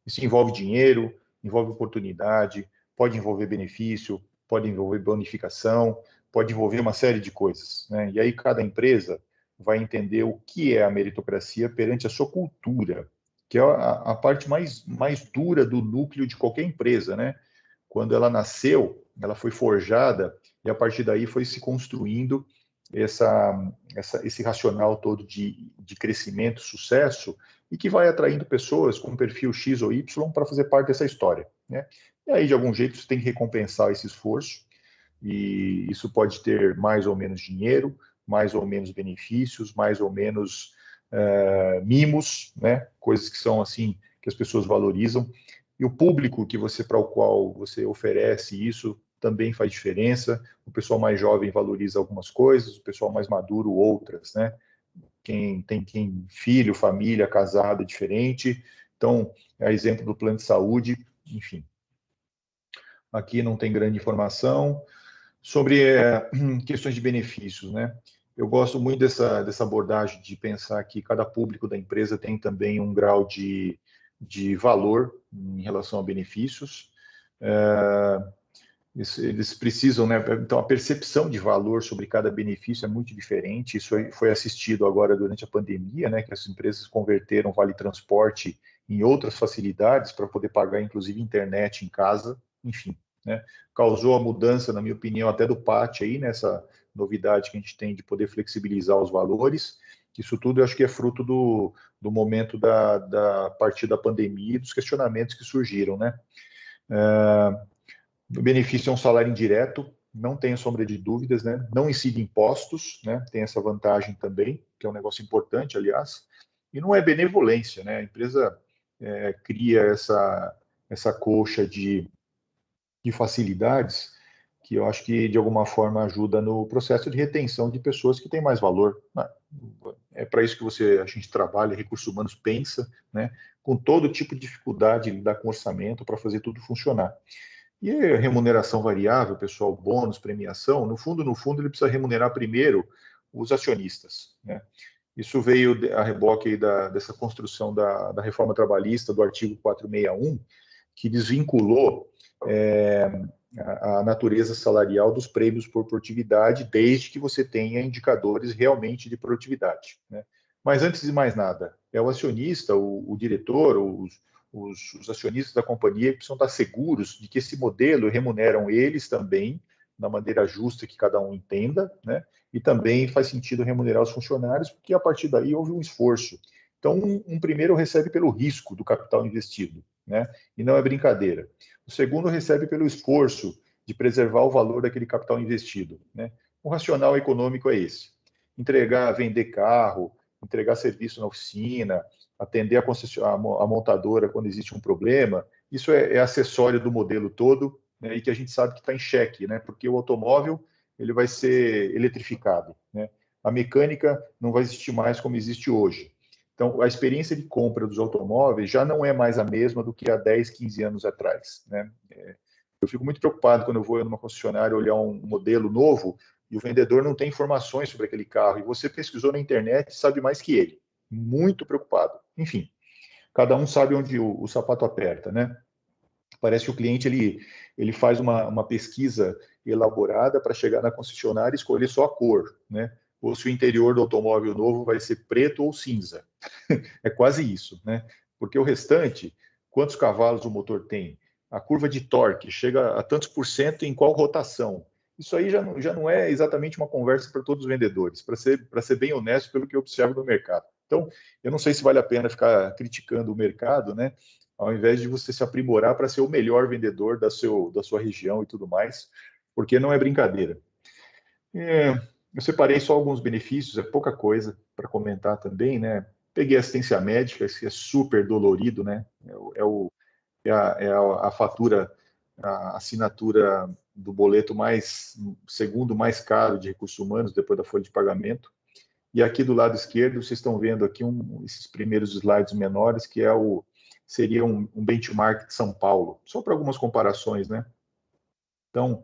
Isso envolve dinheiro, envolve oportunidade, pode envolver benefício, pode envolver bonificação, pode envolver uma série de coisas, né? E aí cada empresa vai entender o que é a meritocracia perante a sua cultura, que é a parte mais dura do núcleo de qualquer empresa, né? Quando ela nasceu, ela foi forjada e a partir daí foi se construindo esse racional todo de crescimento, sucesso, e que vai atraindo pessoas com perfil X ou Y para fazer parte dessa história, né? E aí, de algum jeito, você tem que recompensar esse esforço, e isso pode ter mais ou menos dinheiro, mais ou menos benefícios, mais ou menos mimos, né? Coisas que são assim, que as pessoas valorizam. E o público para o qual você oferece isso também faz diferença. O pessoal mais jovem valoriza algumas coisas, o pessoal mais maduro outras, né? Quem tem filho, família, casado é diferente. Então, é exemplo do plano de saúde, enfim. Aqui não tem grande informação. Sobre questões de benefícios, né? Eu gosto muito dessa abordagem de pensar que cada público da empresa tem também um grau de valor em relação a benefícios. Eles precisam, né? Então, a percepção de valor sobre cada benefício é muito diferente. Isso foi assistido agora durante a pandemia, né? Que as empresas converteram vale transporte em outras facilidades para poder pagar, inclusive, internet em casa, enfim, né? Causou a mudança, na minha opinião, até do PAT aí, nessa novidade que a gente tem de poder flexibilizar os valores. Isso tudo eu acho que é fruto do momento da partir da pandemia e dos questionamentos que surgiram, né? O benefício é um salário indireto, não tenho sombra de dúvidas, né? Não incide impostos, né? Tem essa vantagem também, que é um negócio importante, aliás. E não é benevolência, né? A empresa cria essa coxa de facilidades que eu acho que, de alguma forma, ajuda no processo de retenção de pessoas que têm mais valor. É para isso que a gente trabalha, recursos humanos pensa, né? Com todo tipo de dificuldade, lidar com orçamento para fazer tudo funcionar. E a remuneração variável, pessoal, bônus, premiação, no fundo, ele precisa remunerar primeiro os acionistas, né? Isso veio a reboque aí dessa construção da reforma trabalhista, do artigo 461, que desvinculou a natureza salarial dos prêmios por produtividade, desde que você tenha indicadores realmente de produtividade, né? Mas antes de mais nada, é o acionista, o diretor, os acionistas da companhia precisam estar seguros de que esse modelo remuneram eles também, da maneira justa que cada um entenda, né? E também faz sentido remunerar os funcionários, porque a partir daí houve um esforço. Então, um primeiro recebe pelo risco do capital investido, né? E não é brincadeira. O segundo recebe pelo esforço de preservar o valor daquele capital investido, né? O racional econômico é esse: entregar, vender carro, entregar serviço na oficina, atender a montadora quando existe um problema, isso é acessório do modelo todo, né, e que a gente sabe que está em xeque, né, porque o automóvel ele vai ser eletrificado, né, a mecânica não vai existir mais como existe hoje. Então, a experiência de compra dos automóveis já não é mais a mesma do que há 10, 15 anos atrás, né? Eu fico muito preocupado quando eu vou numa concessionária olhar um modelo novo e o vendedor não tem informações sobre aquele carro, e você pesquisou na internet e sabe mais que ele. Muito preocupado. Enfim, cada um sabe onde o sapato aperta, né? Parece que o cliente ele faz uma pesquisa elaborada para chegar na concessionária e escolher só a cor, né? Ou se o interior do automóvel novo vai ser preto ou cinza. É quase isso, né? Porque o restante, quantos cavalos o motor tem? A curva de torque chega a tantos por cento em qual rotação? Isso aí já não é exatamente uma conversa para todos os vendedores, para ser bem honesto pelo que eu observo no mercado. Então, eu não sei se vale a pena ficar criticando o mercado, né? Ao invés de você se aprimorar para ser o melhor vendedor da sua região e tudo mais, porque não é brincadeira. Eu separei só alguns benefícios, é pouca coisa para comentar também, né? Peguei assistência médica, que é super dolorido, né? É a fatura, a assinatura do boleto segundo mais caro de recursos humanos, depois da folha de pagamento. E aqui do lado esquerdo, vocês estão vendo aqui esses primeiros slides menores, que seria um benchmark de São Paulo, só para algumas comparações, né? Então,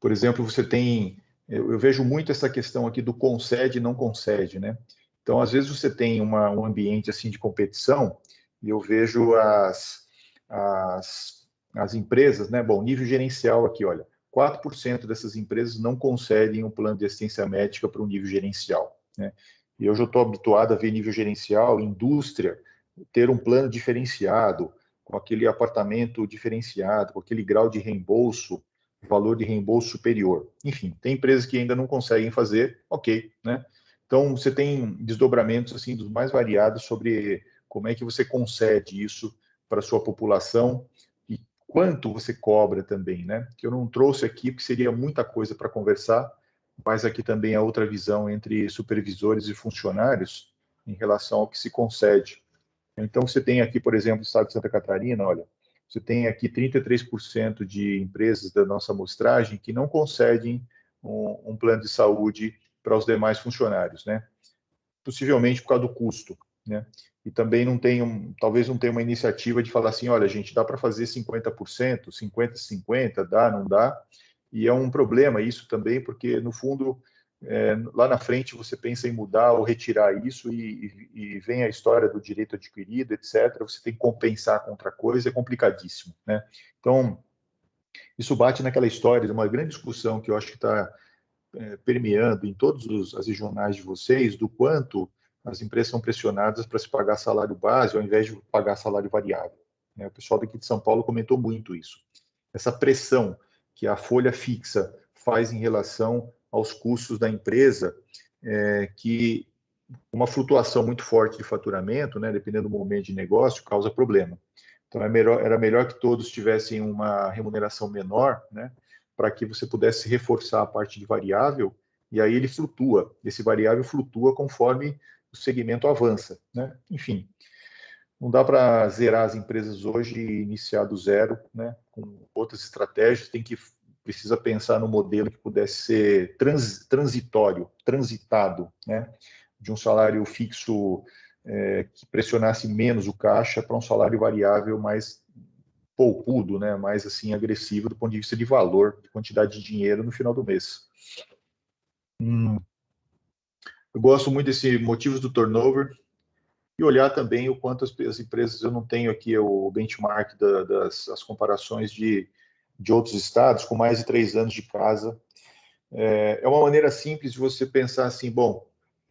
por exemplo, você tem, eu vejo muito essa questão aqui do concede e não concede, né? Então, às vezes você tem um ambiente assim de competição e eu vejo as empresas, né? Bom, nível gerencial aqui, olha, 4% dessas empresas não concedem um plano de assistência médica para um nível gerencial, né? E eu já estou habituado a ver nível gerencial, indústria, ter um plano diferenciado, com aquele apartamento diferenciado, com aquele grau de reembolso, valor de reembolso superior. Enfim, tem empresas que ainda não conseguem fazer, ok, né? Então, você tem desdobramentos assim dos mais variados sobre como é que você concede isso para a sua população e quanto você cobra também, né? Que eu não trouxe aqui porque seria muita coisa para conversar, mas aqui também há outra visão entre supervisores e funcionários em relação ao que se concede. Então, você tem aqui, por exemplo, o estado de Santa Catarina, olha, você tem aqui 33% de empresas da nossa amostragem que não concedem um plano de saúde para os demais funcionários, né? Possivelmente por causa do custo, né? E também não tem, talvez não tenha uma iniciativa de falar assim, olha, gente, dá para fazer 50%, 50-50, dá, não dá? E é um problema isso também, porque, no fundo, lá na frente você pensa em mudar ou retirar isso e vem a história do direito adquirido, etc. Você tem que compensar com outra coisa, é complicadíssimo, né? Então, isso bate naquela história de uma grande discussão que eu acho que está permeando em todas as regionais de vocês, do quanto as empresas são pressionadas para se pagar salário base ao invés de pagar salário variável, né? O pessoal daqui de São Paulo comentou muito isso. Essa pressão que a folha fixa faz em relação aos custos da empresa, que uma flutuação muito forte de faturamento, né, dependendo do momento de negócio, causa problema. Então, era melhor que todos tivessem uma remuneração menor, né, para que você pudesse reforçar a parte de variável, e aí ele flutua. Esse variável flutua conforme o segmento avança, né? Enfim, não dá para zerar as empresas hoje e iniciar do zero, né? Com outras estratégias, precisa pensar no modelo que pudesse ser transitório, transitado, né? De um salário fixo que pressionasse menos o caixa para um salário variável mais poupudo, né? Mais assim agressivo do ponto de vista de valor, de quantidade de dinheiro no final do mês. Eu gosto muito desse motivos do turnover e olhar também o quanto as empresas, eu não tenho aqui o benchmark das comparações de outros estados com mais de 3 anos de casa. É uma maneira simples de você pensar assim, bom,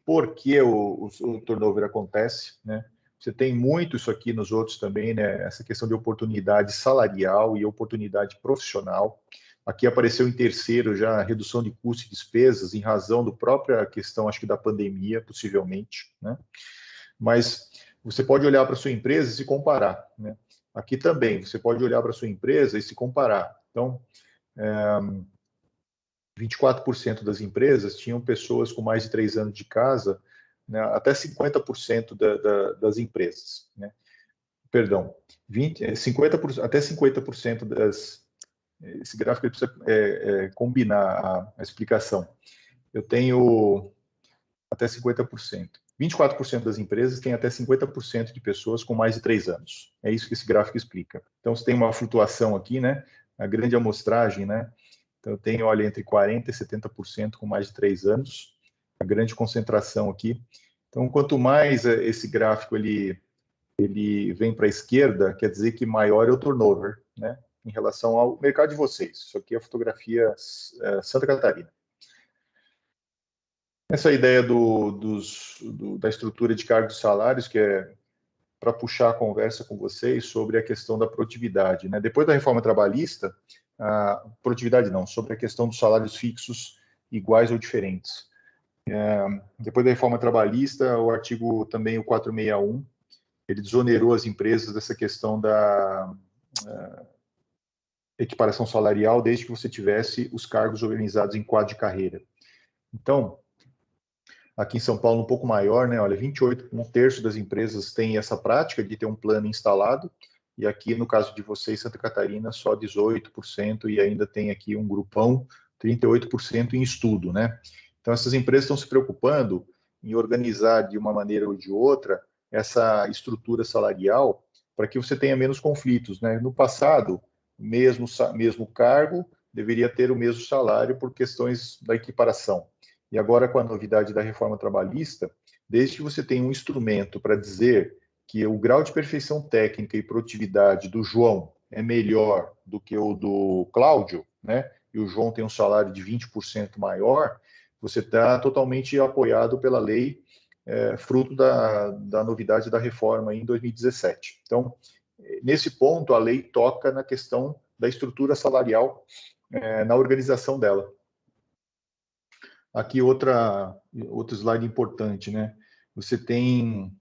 por que o turnover acontece, né? Você tem muito isso aqui nos outros também, né? Essa questão de oportunidade salarial e oportunidade profissional. Aqui apareceu em terceiro já a redução de custos e despesas em razão da própria questão, acho que da pandemia, possivelmente, né? Mas você pode olhar para a sua empresa e se comparar, né? Aqui também, você pode olhar para a sua empresa e se comparar. Então, 24% das empresas tinham pessoas com mais de 3 anos de casa, né, até 50% das empresas, né? perdão, 50%, até 50% das... Esse gráfico ele precisa combinar a explicação. Eu tenho até 50%. 24% das empresas têm até 50% de pessoas com mais de 3 anos. É isso que esse gráfico explica. Então, você tem uma flutuação aqui, né? A grande amostragem, né? Então, eu tenho, olha, entre 40% e 70% com mais de 3 anos. A grande concentração aqui. Então, quanto mais esse gráfico ele vem para a esquerda, quer dizer que maior é o turnover, né? Em relação ao mercado de vocês. Isso aqui é a fotografia Santa Catarina. Essa ideia da estrutura de cargos e salários, que é para puxar a conversa com vocês sobre a questão da produtividade, né? Depois da reforma trabalhista, produtividade não, sobre a questão dos salários fixos iguais ou diferentes. Depois da reforma trabalhista, o artigo também, o 461, ele desonerou as empresas dessa questão da equiparação salarial, desde que você tivesse os cargos organizados em quadro de carreira. Então, aqui em São Paulo, um pouco maior, né? Olha, 1/3 das empresas tem essa prática de ter um plano instalado, e aqui, no caso de vocês, Santa Catarina, só 18%, e ainda tem aqui um grupão, 38% em estudo, né? Então, essas empresas estão se preocupando em organizar de uma maneira ou de outra essa estrutura salarial para que você tenha menos conflitos, né? No passado, mesmo cargo deveria ter o mesmo salário por questões da equiparação. E agora, com a novidade da reforma trabalhista, desde que você tem um instrumento para dizer que o grau de perfeição técnica e produtividade do João é melhor do que o do Cláudio, né? E o João tem um salário de 20% maior, você está totalmente apoiado pela lei, fruto da novidade da reforma em 2017. Então, nesse ponto, a lei toca na questão da estrutura salarial na organização dela. Aqui outro slide importante, né? Você tem,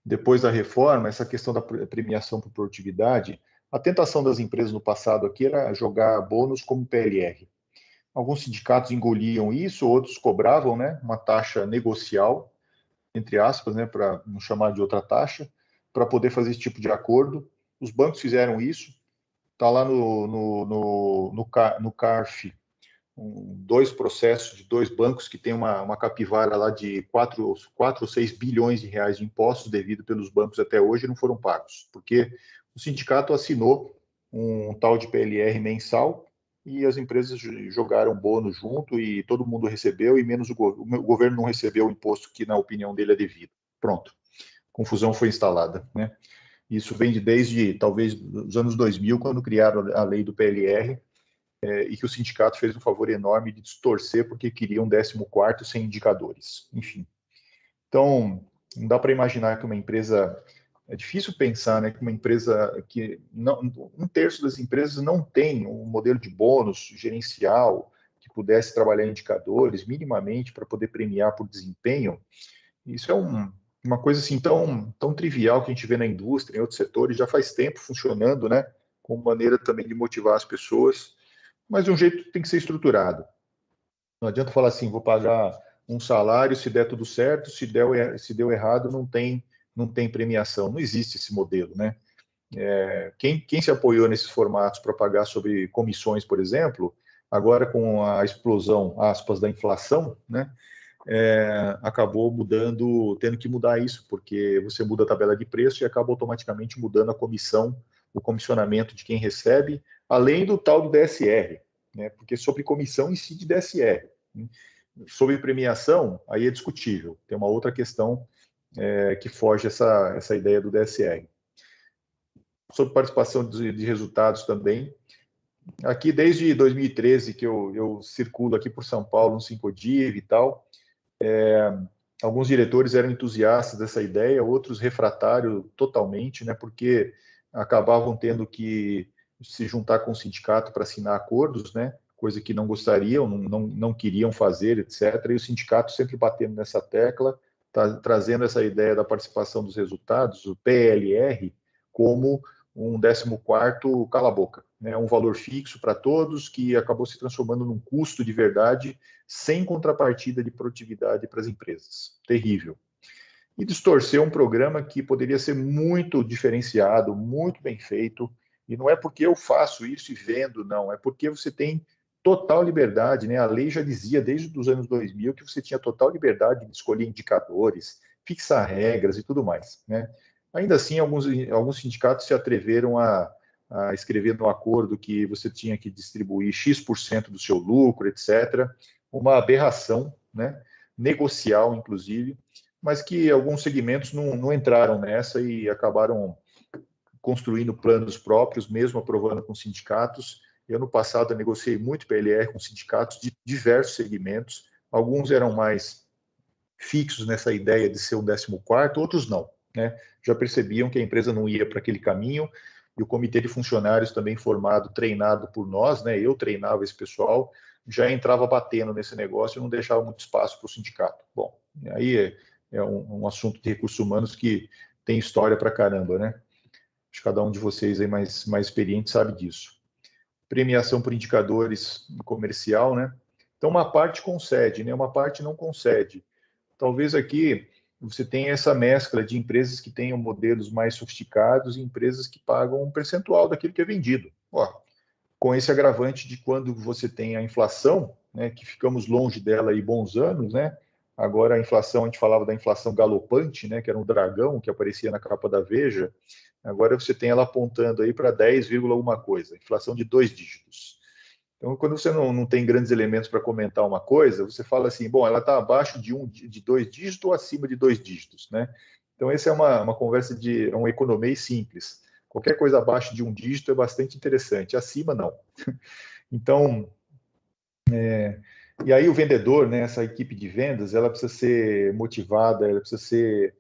depois da reforma, essa questão da premiação por produtividade. A tentação das empresas no passado aqui era jogar bônus como PLR. Alguns sindicatos engoliam isso, outros cobravam, né? Uma taxa negocial, entre aspas, né? Para não chamar de outra taxa, para poder fazer esse tipo de acordo. Os bancos fizeram isso. Está lá no CARF, dois processos de 2 bancos que tem uma capivara lá de 4 ou 6 bilhões de reais de impostos devido pelos bancos até hoje não foram pagos, porque o sindicato assinou um tal de PLR mensal e as empresas jogaram bônus junto e todo mundo recebeu, e menos o governo não recebeu o imposto que, na opinião dele, é devido. Pronto. Confusão foi instalada, né? Isso vem desde, talvez, os anos 2000, quando criaram a lei do PLR, e que o sindicato fez um favor enorme de distorcer porque queria um 14º sem indicadores. Enfim. Então, não dá para imaginar que uma empresa... É difícil pensar, né, que uma empresa que... Não, 1/3 das empresas não tem um modelo de bônus gerencial que pudesse trabalhar indicadores minimamente para poder premiar por desempenho. Isso é uma coisa assim tão trivial que a gente vê na indústria, em outros setores, já faz tempo funcionando, né, como maneira também de motivar as pessoas, mas de um jeito que tem que ser estruturado. Não adianta falar assim, vou pagar um salário, se der tudo certo, se deu errado, não tem premiação. Não existe esse modelo, né? Quem se apoiou nesses formatos para pagar sobre comissões, por exemplo, agora com a explosão, aspas, da inflação, né? Acabou tendo que mudar isso, porque você muda a tabela de preço e acaba automaticamente mudando a comissão, o comissionamento de quem recebe, além do tal do DSR, né? Porque sobre comissão incide DSR. Né? Sobre premiação, aí é discutível. Tem uma outra questão que foge essa ideia do DSR. Sobre participação de resultados também. Aqui, desde 2013, que eu circulo aqui por São Paulo, no Sincodiv e tal, alguns diretores eram entusiastas dessa ideia, outros refratários totalmente, né, porque acabavam tendo que se juntar com o sindicato para assinar acordos, né, coisa que não gostariam, não queriam fazer, etc. E o sindicato sempre batendo nessa tecla, trazendo essa ideia da participação dos resultados, o PLR, como um 14º cala-boca, né, um valor fixo para todos, que acabou se transformando num custo de verdade, sem contrapartida de produtividade para as empresas. Terrível. e distorcer um programa que poderia ser muito diferenciado, muito bem feito. E não é porque eu faço isso e vendo, não. É porque você tem total liberdade, né? A lei já dizia desde os anos 2000 que você tinha total liberdade de escolher indicadores, fixar regras e tudo mais, né? Ainda assim, alguns sindicatos se atreveram a escrever no acordo que você tinha que distribuir X% do seu lucro, etc. Uma aberração, né? Negocial, inclusive, mas que alguns segmentos não entraram nessa e acabaram construindo planos próprios, mesmo aprovando com sindicatos. Eu, no passado, negociei muito PLR com sindicatos de diversos segmentos. Alguns eram mais fixos nessa ideia de ser um 14º, outros não, né? Já percebiam que a empresa não ia para aquele caminho, e o comitê de funcionários também formado, treinado por nós, né? Eu treinava esse pessoal, já entrava batendo nesse negócio e não deixava muito espaço para o sindicato. Bom, aí é um assunto de recursos humanos que tem história para caramba, né? Acho que cada um de vocês aí mais experiente sabe disso. Premiação por indicadores comercial, né? Então, uma parte concede, né? Uma parte não concede. Talvez aqui você tenha essa mescla de empresas que tenham modelos mais sofisticados e empresas que pagam um percentual daquilo que é vendido. Ó, com esse agravante de quando você tem a inflação, né, que ficamos longe dela aí bons anos, né? Agora a inflação, a gente falava da inflação galopante, né, que era um dragão que aparecia na capa da Veja. Agora você tem ela apontando aí para 10, alguma coisa, inflação de 2 dígitos. Então, quando você não tem grandes elementos para comentar uma coisa, você fala assim, bom, ela está abaixo de 2 dígitos ou acima de 2 dígitos, né? Então, essa é uma conversa de um economês simples. Qualquer coisa abaixo de 1 dígito é bastante interessante, acima não. Então, e aí o vendedor, né, essa equipe de vendas, ela precisa ser motivada, ela precisa ser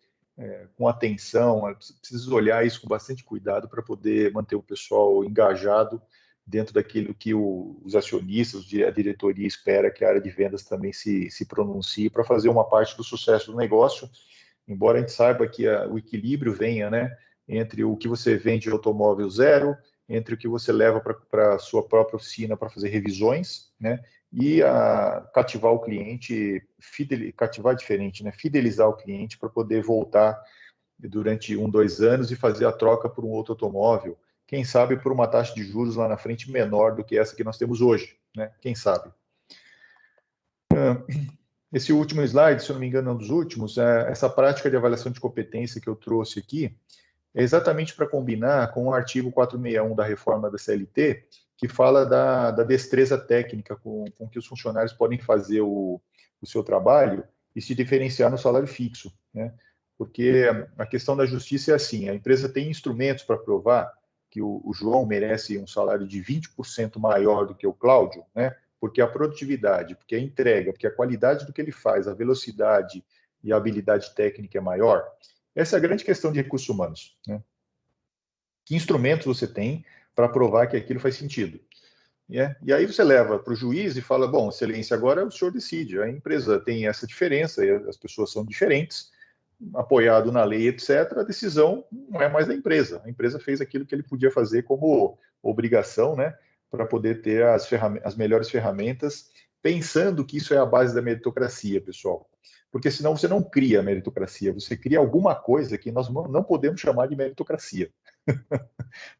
com atenção, ela precisa olhar isso com bastante cuidado para poder manter o pessoal engajado dentro daquilo que os acionistas, a diretoria espera que a área de vendas também se pronuncie para fazer uma parte do sucesso do negócio, embora a gente saiba que o equilíbrio venha, né, entre o que você vende de automóvel zero, entre o que você leva para a sua própria oficina para fazer revisões, né, e cativar o cliente, cativar diferente, né, fidelizar o cliente para poder voltar durante 1, 2 anos e fazer a troca por um outro automóvel, quem sabe por uma taxa de juros lá na frente menor do que essa que nós temos hoje, né? Quem sabe? Esse último slide, se eu não me engano, é um dos últimos, essa prática de avaliação de competência que eu trouxe aqui, é exatamente para combinar com o artigo 461 da reforma da CLT, que fala da destreza técnica com que os funcionários podem fazer o seu trabalho e se diferenciar no salário fixo, né? Porque a questão da justiça é assim, a empresa tem instrumentos para provar que o João merece um salário de 20% maior do que o Cláudio, né? Porque a produtividade, porque a entrega, porque a qualidade do que ele faz, a velocidade e a habilidade técnica é maior. Essa é a grande questão de recursos humanos, né? Que instrumentos você tem para provar que aquilo faz sentido? E aí você leva para o juiz e fala, bom, excelência, agora o senhor decide. A empresa tem essa diferença, as pessoas são diferentes, apoiado na lei, etc., a decisão não é mais da empresa. A empresa fez aquilo que ele podia fazer como obrigação, né, para poder ter as melhores ferramentas, pensando que isso é a base da meritocracia, pessoal. Porque senão você não cria meritocracia, você cria alguma coisa que nós não podemos chamar de meritocracia.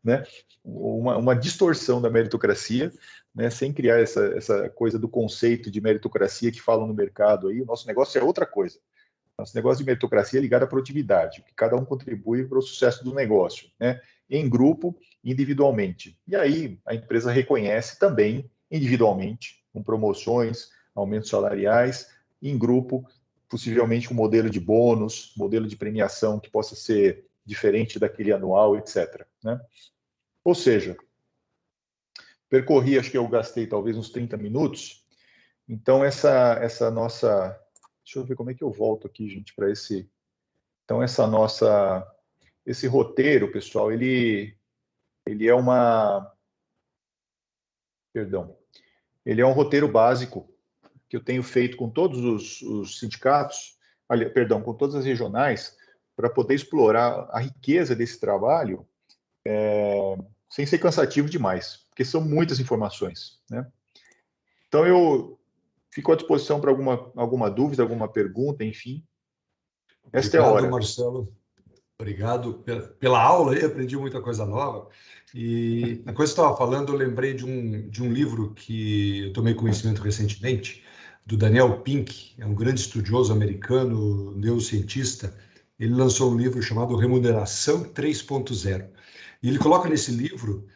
Né? Uma distorção da meritocracia, né? Sem criar essa coisa do conceito de meritocracia que falam no mercado aí. O nosso negócio é outra coisa. Nosso negócio de meritocracia é ligado à produtividade, que cada um contribui para o sucesso do negócio, né? Em grupo, individualmente. E aí a empresa reconhece também individualmente, com promoções, aumentos salariais, em grupo, possivelmente com modelo de bônus, modelo de premiação que possa ser diferente daquele anual, etc. Né? Ou seja, percorri, acho que eu gastei talvez uns 30 minutos. Então, essa nossa... Deixa eu ver como é que eu volto aqui, gente, para esse... Então, esse roteiro, pessoal, ele é uma... Perdão. Ele é um roteiro básico que eu tenho feito com todos os sindicatos, perdão, com todas as regionais, para poder explorar a riqueza desse trabalho sem ser cansativo demais, porque são muitas informações, né? Então, eu fico à disposição para alguma dúvida, alguma pergunta, enfim. Esta é a Obrigado, hora. Marcelo. Obrigado pela aula aí, aprendi muita coisa nova. E enquanto você estava falando, eu lembrei de um livro que eu tomei conhecimento recentemente, do Daniel Pink, é um grande estudioso americano, neurocientista. Ele lançou um livro chamado Remuneração 3.0. E ele coloca nesse livro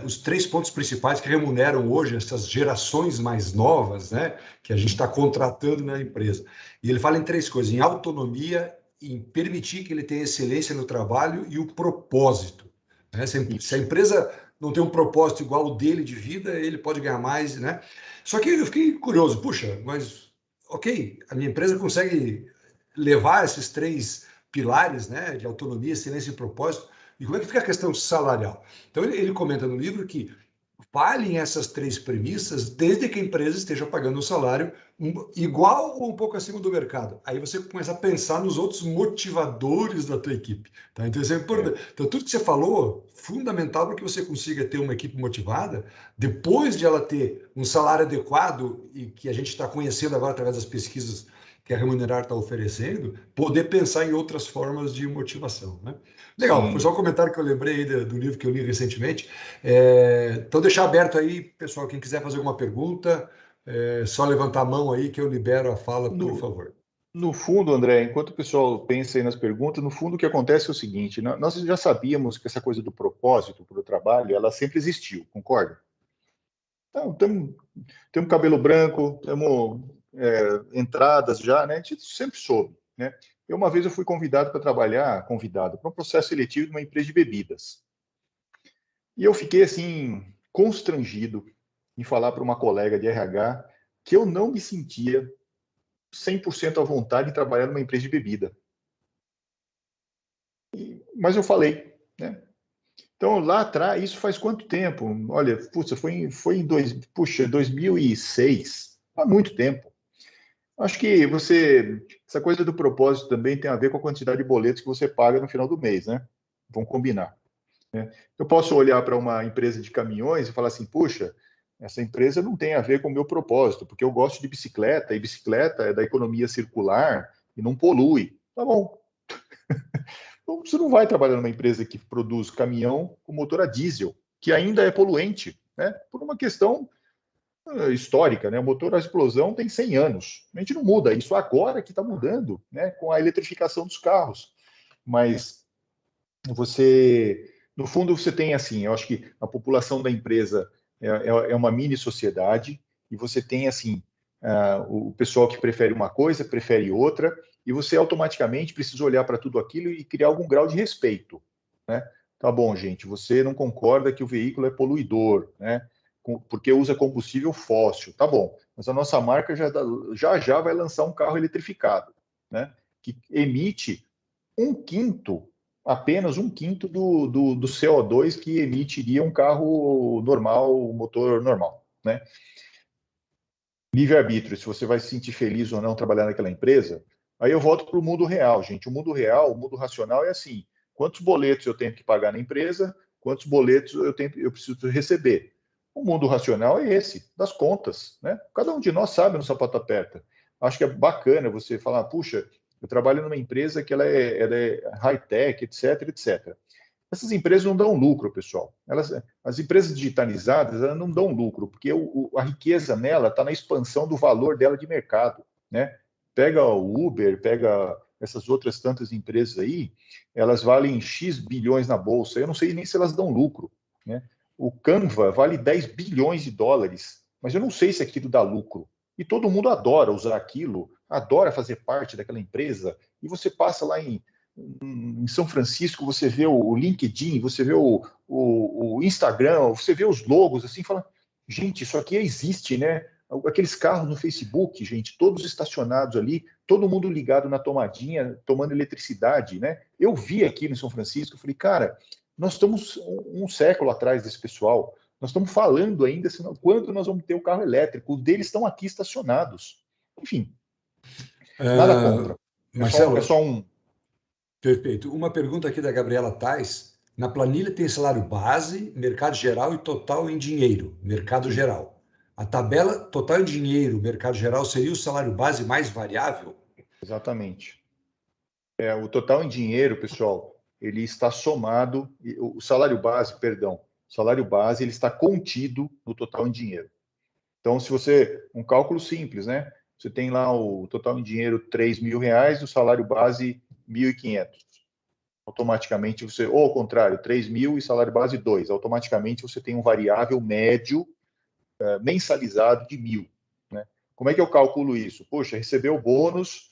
os 3 pontos principais que remuneram hoje essas gerações mais novas, né, que a gente está contratando na empresa. E ele fala em 3 coisas: em autonomia, em permitir que ele tenha excelência no trabalho e o propósito. Né? Se a empresa não tem um propósito igual ao dele de vida, ele pode ganhar mais, né? Só que eu fiquei curioso, puxa, mas ok, a minha empresa consegue levar esses 3 pilares, né, de autonomia, excelência e propósito, e como é que fica a questão salarial? Então ele comenta no livro que valem essas 3 premissas desde que a empresa esteja pagando um salário igual ou um pouco acima do mercado. Aí você começa a pensar nos outros motivadores da tua equipe. Tá? Então, isso é importante. Então, tudo que você falou, fundamental para que você consiga ter uma equipe motivada, depois de ela ter um salário adequado e que a gente está conhecendo agora através das pesquisas que a Remunerar está oferecendo, poder pensar em outras formas de motivação. Né? Legal, foi Sim. só um comentário que eu lembrei aí do livro que eu li recentemente. Então, deixar aberto aí, pessoal, quem quiser fazer alguma pergunta, só levantar a mão aí que eu libero a fala, por No, favor. no fundo, André, enquanto o pessoal pensa aí nas perguntas, no fundo o que acontece é o seguinte: nós já sabíamos que essa coisa do propósito para o trabalho, ela sempre existiu, concorda? Então, temos cabelo branco, temos entradas já, né? A gente sempre soube, né? Uma vez eu fui convidado para trabalhar, convidado para um processo seletivo de uma empresa de bebidas. E eu fiquei assim constrangido em falar para uma colega de RH que eu não me sentia 100% à vontade de trabalhar numa empresa de bebida. Mas eu falei, né? Então, lá atrás, isso faz quanto tempo? Olha, puxa, foi em 2006, há muito tempo. Acho que essa coisa do propósito também tem a ver com a quantidade de boletos que você paga no final do mês, né? Vamos combinar. Né? Eu posso olhar para uma empresa de caminhões e falar assim, puxa, essa empresa não tem a ver com o meu propósito, porque eu gosto de bicicleta, e bicicleta é da economia circular e não polui. Tá bom. Então, você não vai trabalhar numa empresa que produz caminhão com motor a diesel, que ainda é poluente, né? Por uma questão histórica, né? O motor a explosão tem 100 anos. A gente não muda, isso agora que está mudando, né? Com a eletrificação dos carros. Mas no fundo, você tem assim, eu acho que a população da empresa é uma mini sociedade e você tem assim o pessoal que prefere uma coisa, prefere outra, e você automaticamente precisa olhar para tudo aquilo e criar algum grau de respeito, né? Tá bom, gente, você não concorda que o veículo é poluidor, né? Porque usa combustível fóssil, tá bom, mas a nossa marca já vai lançar um carro eletrificado, né? Que emite apenas um quinto do CO2 que emitiria um carro normal, um motor normal, né? Livre-arbítrio, se você vai se sentir feliz ou não trabalhar naquela empresa. Aí eu volto para o mundo real, gente. O mundo real, o mundo racional é assim: quantos boletos eu tenho que pagar na empresa, quantos boletos eu preciso receber. O mundo racional é esse, das contas, né? Cada um de nós sabe no sapato aperta. Acho que é bacana você falar, puxa, eu trabalho numa empresa que ela é high-tech, etc, etc. Essas empresas não dão lucro, pessoal. As empresas digitalizadas elas não dão lucro, porque a riqueza nela está na expansão do valor dela de mercado. Né? Pega o Uber, pega essas outras tantas empresas aí, elas valem X bilhões na bolsa. Eu não sei nem se elas dão lucro. Né? O Canva vale 10 bilhões de dólares, mas eu não sei se aquilo dá lucro. E todo mundo adora usar aquilo, adora fazer parte daquela empresa. E você passa lá em São Francisco, você vê o LinkedIn, você vê o Instagram, você vê os logos, assim, fala, gente, isso aqui existe, né? Aqueles carros no Facebook, gente, todos estacionados ali, todo mundo ligado na tomadinha, tomando eletricidade, né? Eu vi aqui no São Francisco, eu falei, cara, nós estamos um século atrás desse pessoal, nós estamos falando ainda quando nós vamos ter o carro elétrico, os deles estão aqui estacionados. Enfim, nada contra. É Marcelo, só um. perfeito. Uma pergunta aqui da Gabriela Tais. Na planilha tem salário base, mercado geral e total em dinheiro, mercado Sim. geral. A tabela total em dinheiro, mercado geral, seria o salário base mais variável? Exatamente. O total em dinheiro, pessoal, ele está somado, o salário base, perdão, o salário base ele está contido no total em dinheiro. Então, se você, um cálculo simples, né? Você tem lá o total em dinheiro R$ 3.000, o salário base 1.500. Automaticamente você, ou ao contrário, 3.000 e salário base 2. Automaticamente você tem um variável médio mensalizado de 1.000. Né? Como é que eu calculo isso? Poxa, recebeu o bônus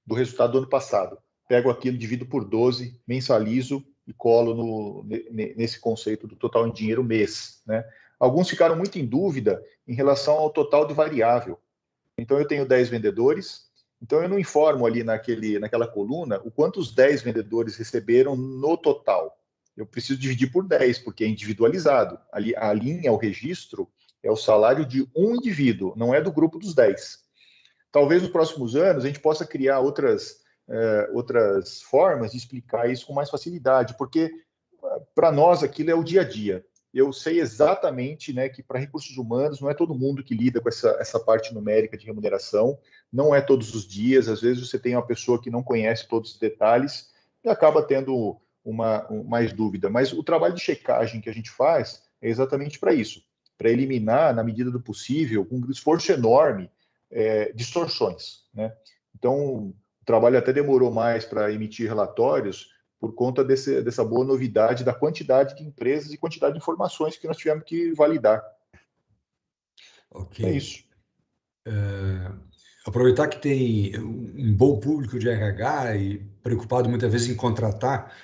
do resultado do ano passado. Pego aquilo, divido por 12, mensalizo e colo nesse conceito do total em dinheiro mês. Né? Alguns ficaram muito em dúvida em relação ao total de variável. Então, eu tenho 10 vendedores, então eu não informo ali naquela coluna o quanto os 10 vendedores receberam no total. Eu preciso dividir por 10, porque é individualizado. Ali, a linha, o registro, é o salário de um indivíduo, não é do grupo dos 10. Talvez nos próximos anos a gente possa criar outras formas de explicar isso com mais facilidade, porque para nós aquilo é o dia a dia. Eu sei exatamente, né, que para recursos humanos não é todo mundo que lida com essa parte numérica de remuneração, não é todos os dias, às vezes você tem uma pessoa que não conhece todos os detalhes e acaba tendo mais dúvida. Mas o trabalho de checagem que a gente faz é exatamente para isso, para eliminar, na medida do possível, com um esforço enorme, distorções. Né? Então, o trabalho até demorou mais para emitir relatórios, por conta dessa boa novidade da quantidade de empresas e quantidade de informações que nós tivemos que validar. Ok. É isso. Aproveitar que tem um bom público de RH e preocupado muitas vezes em contratar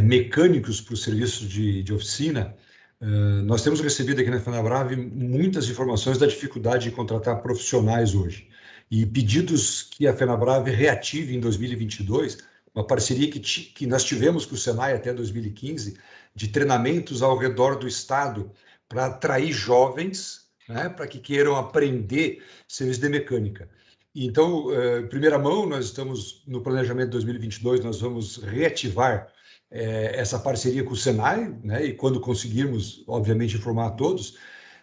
mecânicos para o serviço de oficina, nós temos recebido aqui na Fenabrave muitas informações da dificuldade de contratar profissionais hoje e pedidos que a Fenabrave reative em 2022, uma parceria que nós tivemos com o Senai até 2015, de treinamentos ao redor do estado para atrair jovens, né, para que queiram aprender serviço de mecânica. Então, em primeira mão, nós estamos no planejamento de 2022, nós vamos reativar essa parceria com o Senai, né? E quando conseguirmos, obviamente, informar a todos.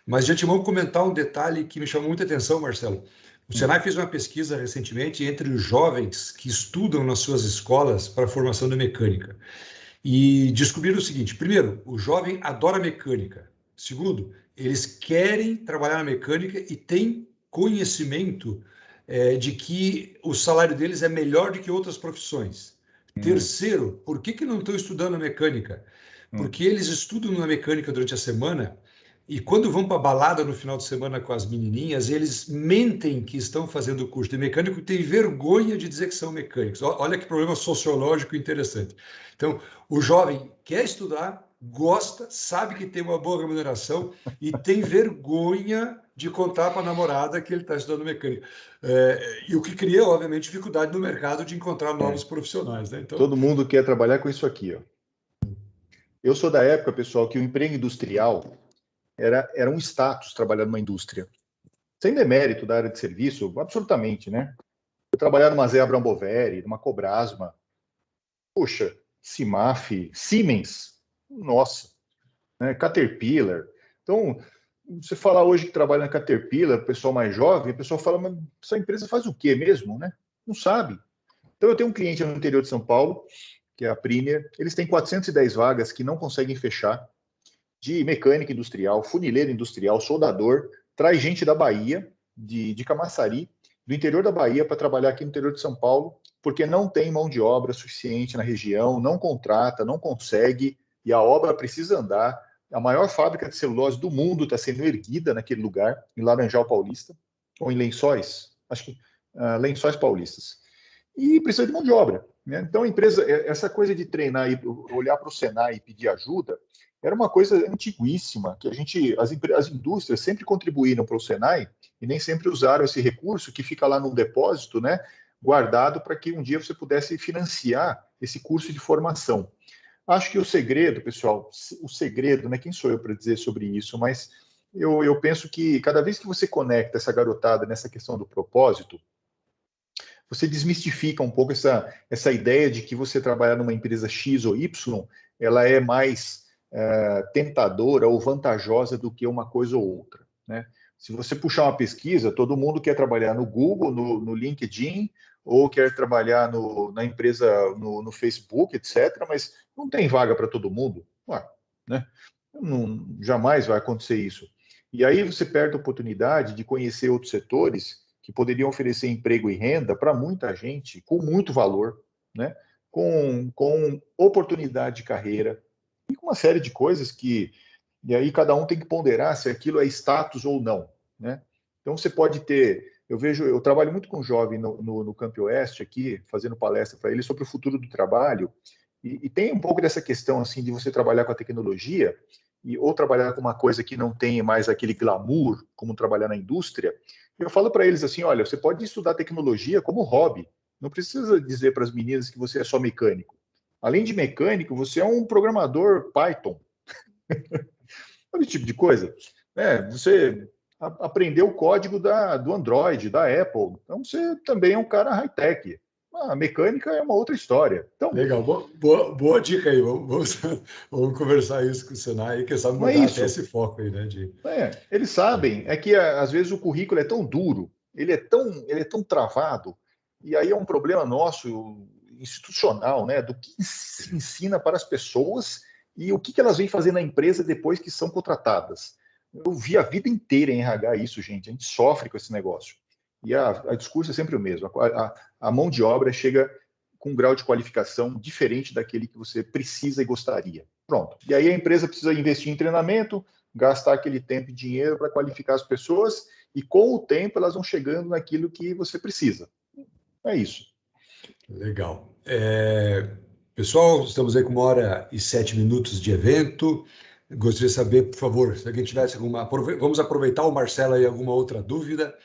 Mas de antemão comentar um detalhe que me chamou muita atenção, Marcelo. O Senai fez uma pesquisa recentemente entre os jovens que estudam nas suas escolas para a formação da mecânica. E descobriram o seguinte: primeiro, o jovem adora mecânica. Segundo, eles querem trabalhar na mecânica e têm conhecimento de que o salário deles é melhor do que outras profissões. Terceiro, por que não estão estudando a mecânica? Porque eles estudam na mecânica durante a semana e quando vão para a balada no final de semana com as menininhas, eles mentem que estão fazendo o curso de mecânico e têm vergonha de dizer que são mecânicos. Olha que problema sociológico interessante. Então, o jovem quer estudar, gosta, sabe que tem uma boa remuneração e tem vergonha de contar para a namorada que ele está estudando mecânica. E o que cria, obviamente, dificuldade no mercado de encontrar novos profissionais. Né? Então, Todo mundo quer trabalhar com isso aqui. Ó. Eu sou da época, pessoal, que o emprego industrial era um status trabalhar numa indústria. Sem demérito da área de serviço, absolutamente, né? Eu trabalhar numa Zé Abrão Boveri, numa Cobrasma, puxa, Cimaf, Siemens, nossa, né? Caterpillar. Então, você falar hoje que trabalha na Caterpillar, o pessoal mais jovem, o pessoal fala, mas essa empresa faz o quê mesmo, né? Não sabe. Então, eu tenho um cliente no interior de São Paulo, que é a Premier, eles têm 410 vagas que não conseguem fechar, de mecânica industrial, funileiro industrial, soldador, traz gente da Bahia, de Camaçari, do interior da Bahia, para trabalhar aqui no interior de São Paulo, porque não tem mão de obra suficiente na região, não contrata, não consegue, e a obra precisa andar. A maior fábrica de celulose do mundo está sendo erguida naquele lugar, em Laranjal Paulista, ou em Lençóis, acho que Lençóis Paulistas. E precisa de mão de obra. Né? Então, a empresa, essa coisa de treinar e olhar para o Senai e pedir ajuda, era uma coisa antiguíssima, que as indústrias sempre contribuíram para o Senai e nem sempre usaram esse recurso que fica lá num depósito, né, guardado para que um dia você pudesse financiar esse curso de formação. Acho que o segredo, pessoal, né, quem sou eu para dizer sobre isso, mas eu penso que cada vez que você conecta essa garotada nessa questão do propósito, você desmistifica um pouco essa ideia de que você trabalhar numa empresa X ou Y, ela é mais tentadora ou vantajosa do que uma coisa ou outra. Né? Se você puxar uma pesquisa, todo mundo quer trabalhar no Google, no LinkedIn, ou quer trabalhar na empresa, no Facebook, etc., mas não tem vaga para todo mundo. Ué, né? Não, jamais vai acontecer isso. E aí você perde a oportunidade de conhecer outros setores que poderiam oferecer emprego e renda para muita gente, com muito valor, né? Com oportunidade de carreira, e com uma série de coisas que... E aí cada um tem que ponderar se aquilo é status ou não, né? Então você pode ter... Eu trabalho muito com jovem no Campo Oeste aqui, fazendo palestra para eles sobre o futuro do trabalho, e tem um pouco dessa questão assim de você trabalhar com a tecnologia ou trabalhar com uma coisa que não tem mais aquele glamour, como trabalhar na indústria. Eu falo para eles assim, olha, você pode estudar tecnologia como hobby, não precisa dizer para as meninas que você é só mecânico. Além de mecânico, você é um programador Python. Olha esse tipo de coisa. Você aprendeu o código do Android, da Apple. Então, você também é um cara high-tech. A mecânica é uma outra história. Então, Legal, boa dica aí. Vamos conversar isso com o Senai e quem sabe não é mudar até isso. esse foco aí, né? Eles sabem, é que às vezes o currículo é tão duro, ele é tão travado, e aí é um problema nosso, institucional, né? Do que se ensina para as pessoas e o que elas vêm fazer na empresa depois que são contratadas. Eu vi a vida inteira em RH isso, gente. A gente sofre com esse negócio. E a discurso é sempre o mesmo. A mão de obra chega com um grau de qualificação diferente daquele que você precisa e gostaria. Pronto. E aí a empresa precisa investir em treinamento, gastar aquele tempo e dinheiro para qualificar as pessoas, e com o tempo elas vão chegando naquilo que você precisa. É isso. Legal. Pessoal, estamos aí com 1h07 de evento. Gostaria de saber, por favor, se alguém tivesse alguma. Vamos aproveitar o Marcelo aí, alguma outra dúvida,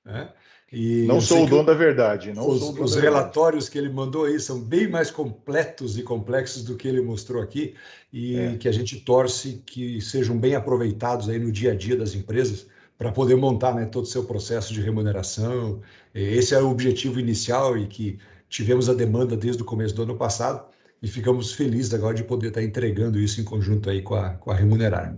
né? E Não eu sei sou o que dono da verdade, não sou o dono os da verdade. relatórios que ele mandou aí são bem mais completos e complexos do que ele mostrou aqui, e É. que a gente torce que sejam bem aproveitados aí no dia a dia das empresas para poder montar, né, todo o seu processo de remuneração. Esse é o objetivo inicial e que tivemos a demanda desde o começo do ano passado e ficamos felizes agora de poder estar entregando isso em conjunto aí com a Remunerar.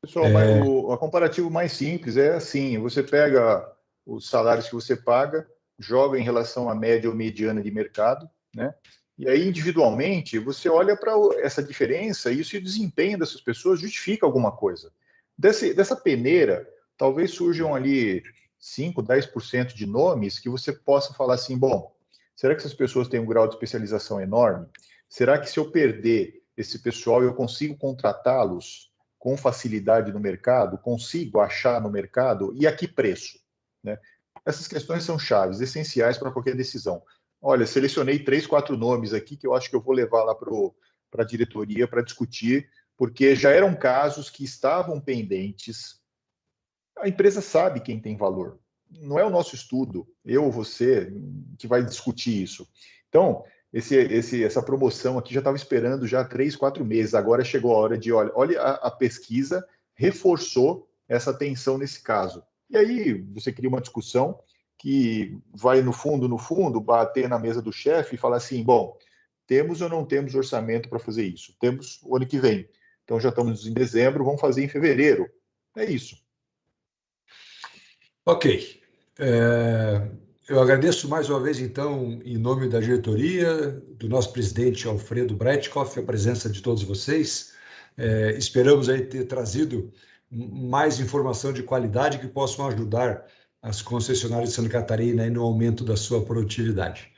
Pessoal, a comparativo mais simples é assim: você pega os salários que você paga, joga em relação à média ou mediana de mercado, né? E aí, individualmente, você olha para essa diferença e se o desempenho dessas pessoas justifica alguma coisa. Dessa peneira, talvez surjam ali 5, 10% de nomes que você possa falar assim: bom, será que essas pessoas têm um grau de especialização enorme? Será que se eu perder esse pessoal, eu consigo contratá-los com facilidade no mercado? Consigo achar no mercado? E a que preço? Né? Essas questões são chaves, essenciais para qualquer decisão. Olha, selecionei 3, 4 nomes aqui que eu acho que eu vou levar lá para a diretoria para discutir, porque já eram casos que estavam pendentes. A empresa sabe quem tem valor. Não é o nosso estudo, eu ou você, que vai discutir isso. Então, essa promoção aqui já estava esperando já 3, 4 meses. Agora chegou a hora de, olha a pesquisa reforçou essa atenção nesse caso. E aí você cria uma discussão que vai no fundo, bater na mesa do chefe e falar assim, bom, temos ou não temos orçamento para fazer isso? Temos o ano que vem. Então já estamos em dezembro, vamos fazer em fevereiro. É isso. Ok. Eu agradeço mais uma vez, então, em nome da diretoria, do nosso presidente Alfredo Breitkopf, a presença de todos vocês. Esperamos aí ter trazido mais informação de qualidade que possam ajudar as concessionárias de Santa Catarina aí no aumento da sua produtividade.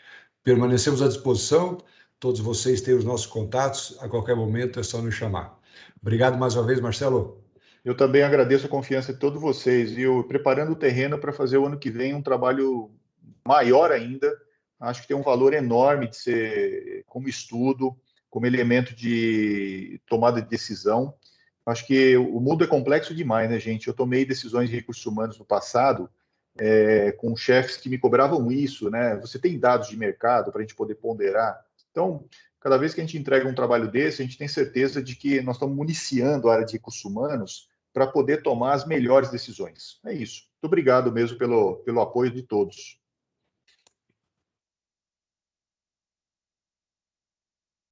Permanecemos à disposição, todos vocês têm os nossos contatos, a qualquer momento é só nos chamar. Obrigado mais uma vez, Marcelo. Eu também agradeço a confiança de todos vocês, viu? Preparando o terreno para fazer o ano que vem um trabalho maior ainda. Acho que tem um valor enorme de ser como estudo, como elemento de tomada de decisão. Acho que o mundo é complexo demais, né, gente? Eu tomei decisões de recursos humanos no passado, com chefes que me cobravam isso, né? Você tem dados de mercado para a gente poder ponderar? Então, cada vez que a gente entrega um trabalho desse, a gente tem certeza de que nós estamos municiando a área de recursos humanos para poder tomar as melhores decisões. É isso. Muito obrigado mesmo pelo apoio de todos.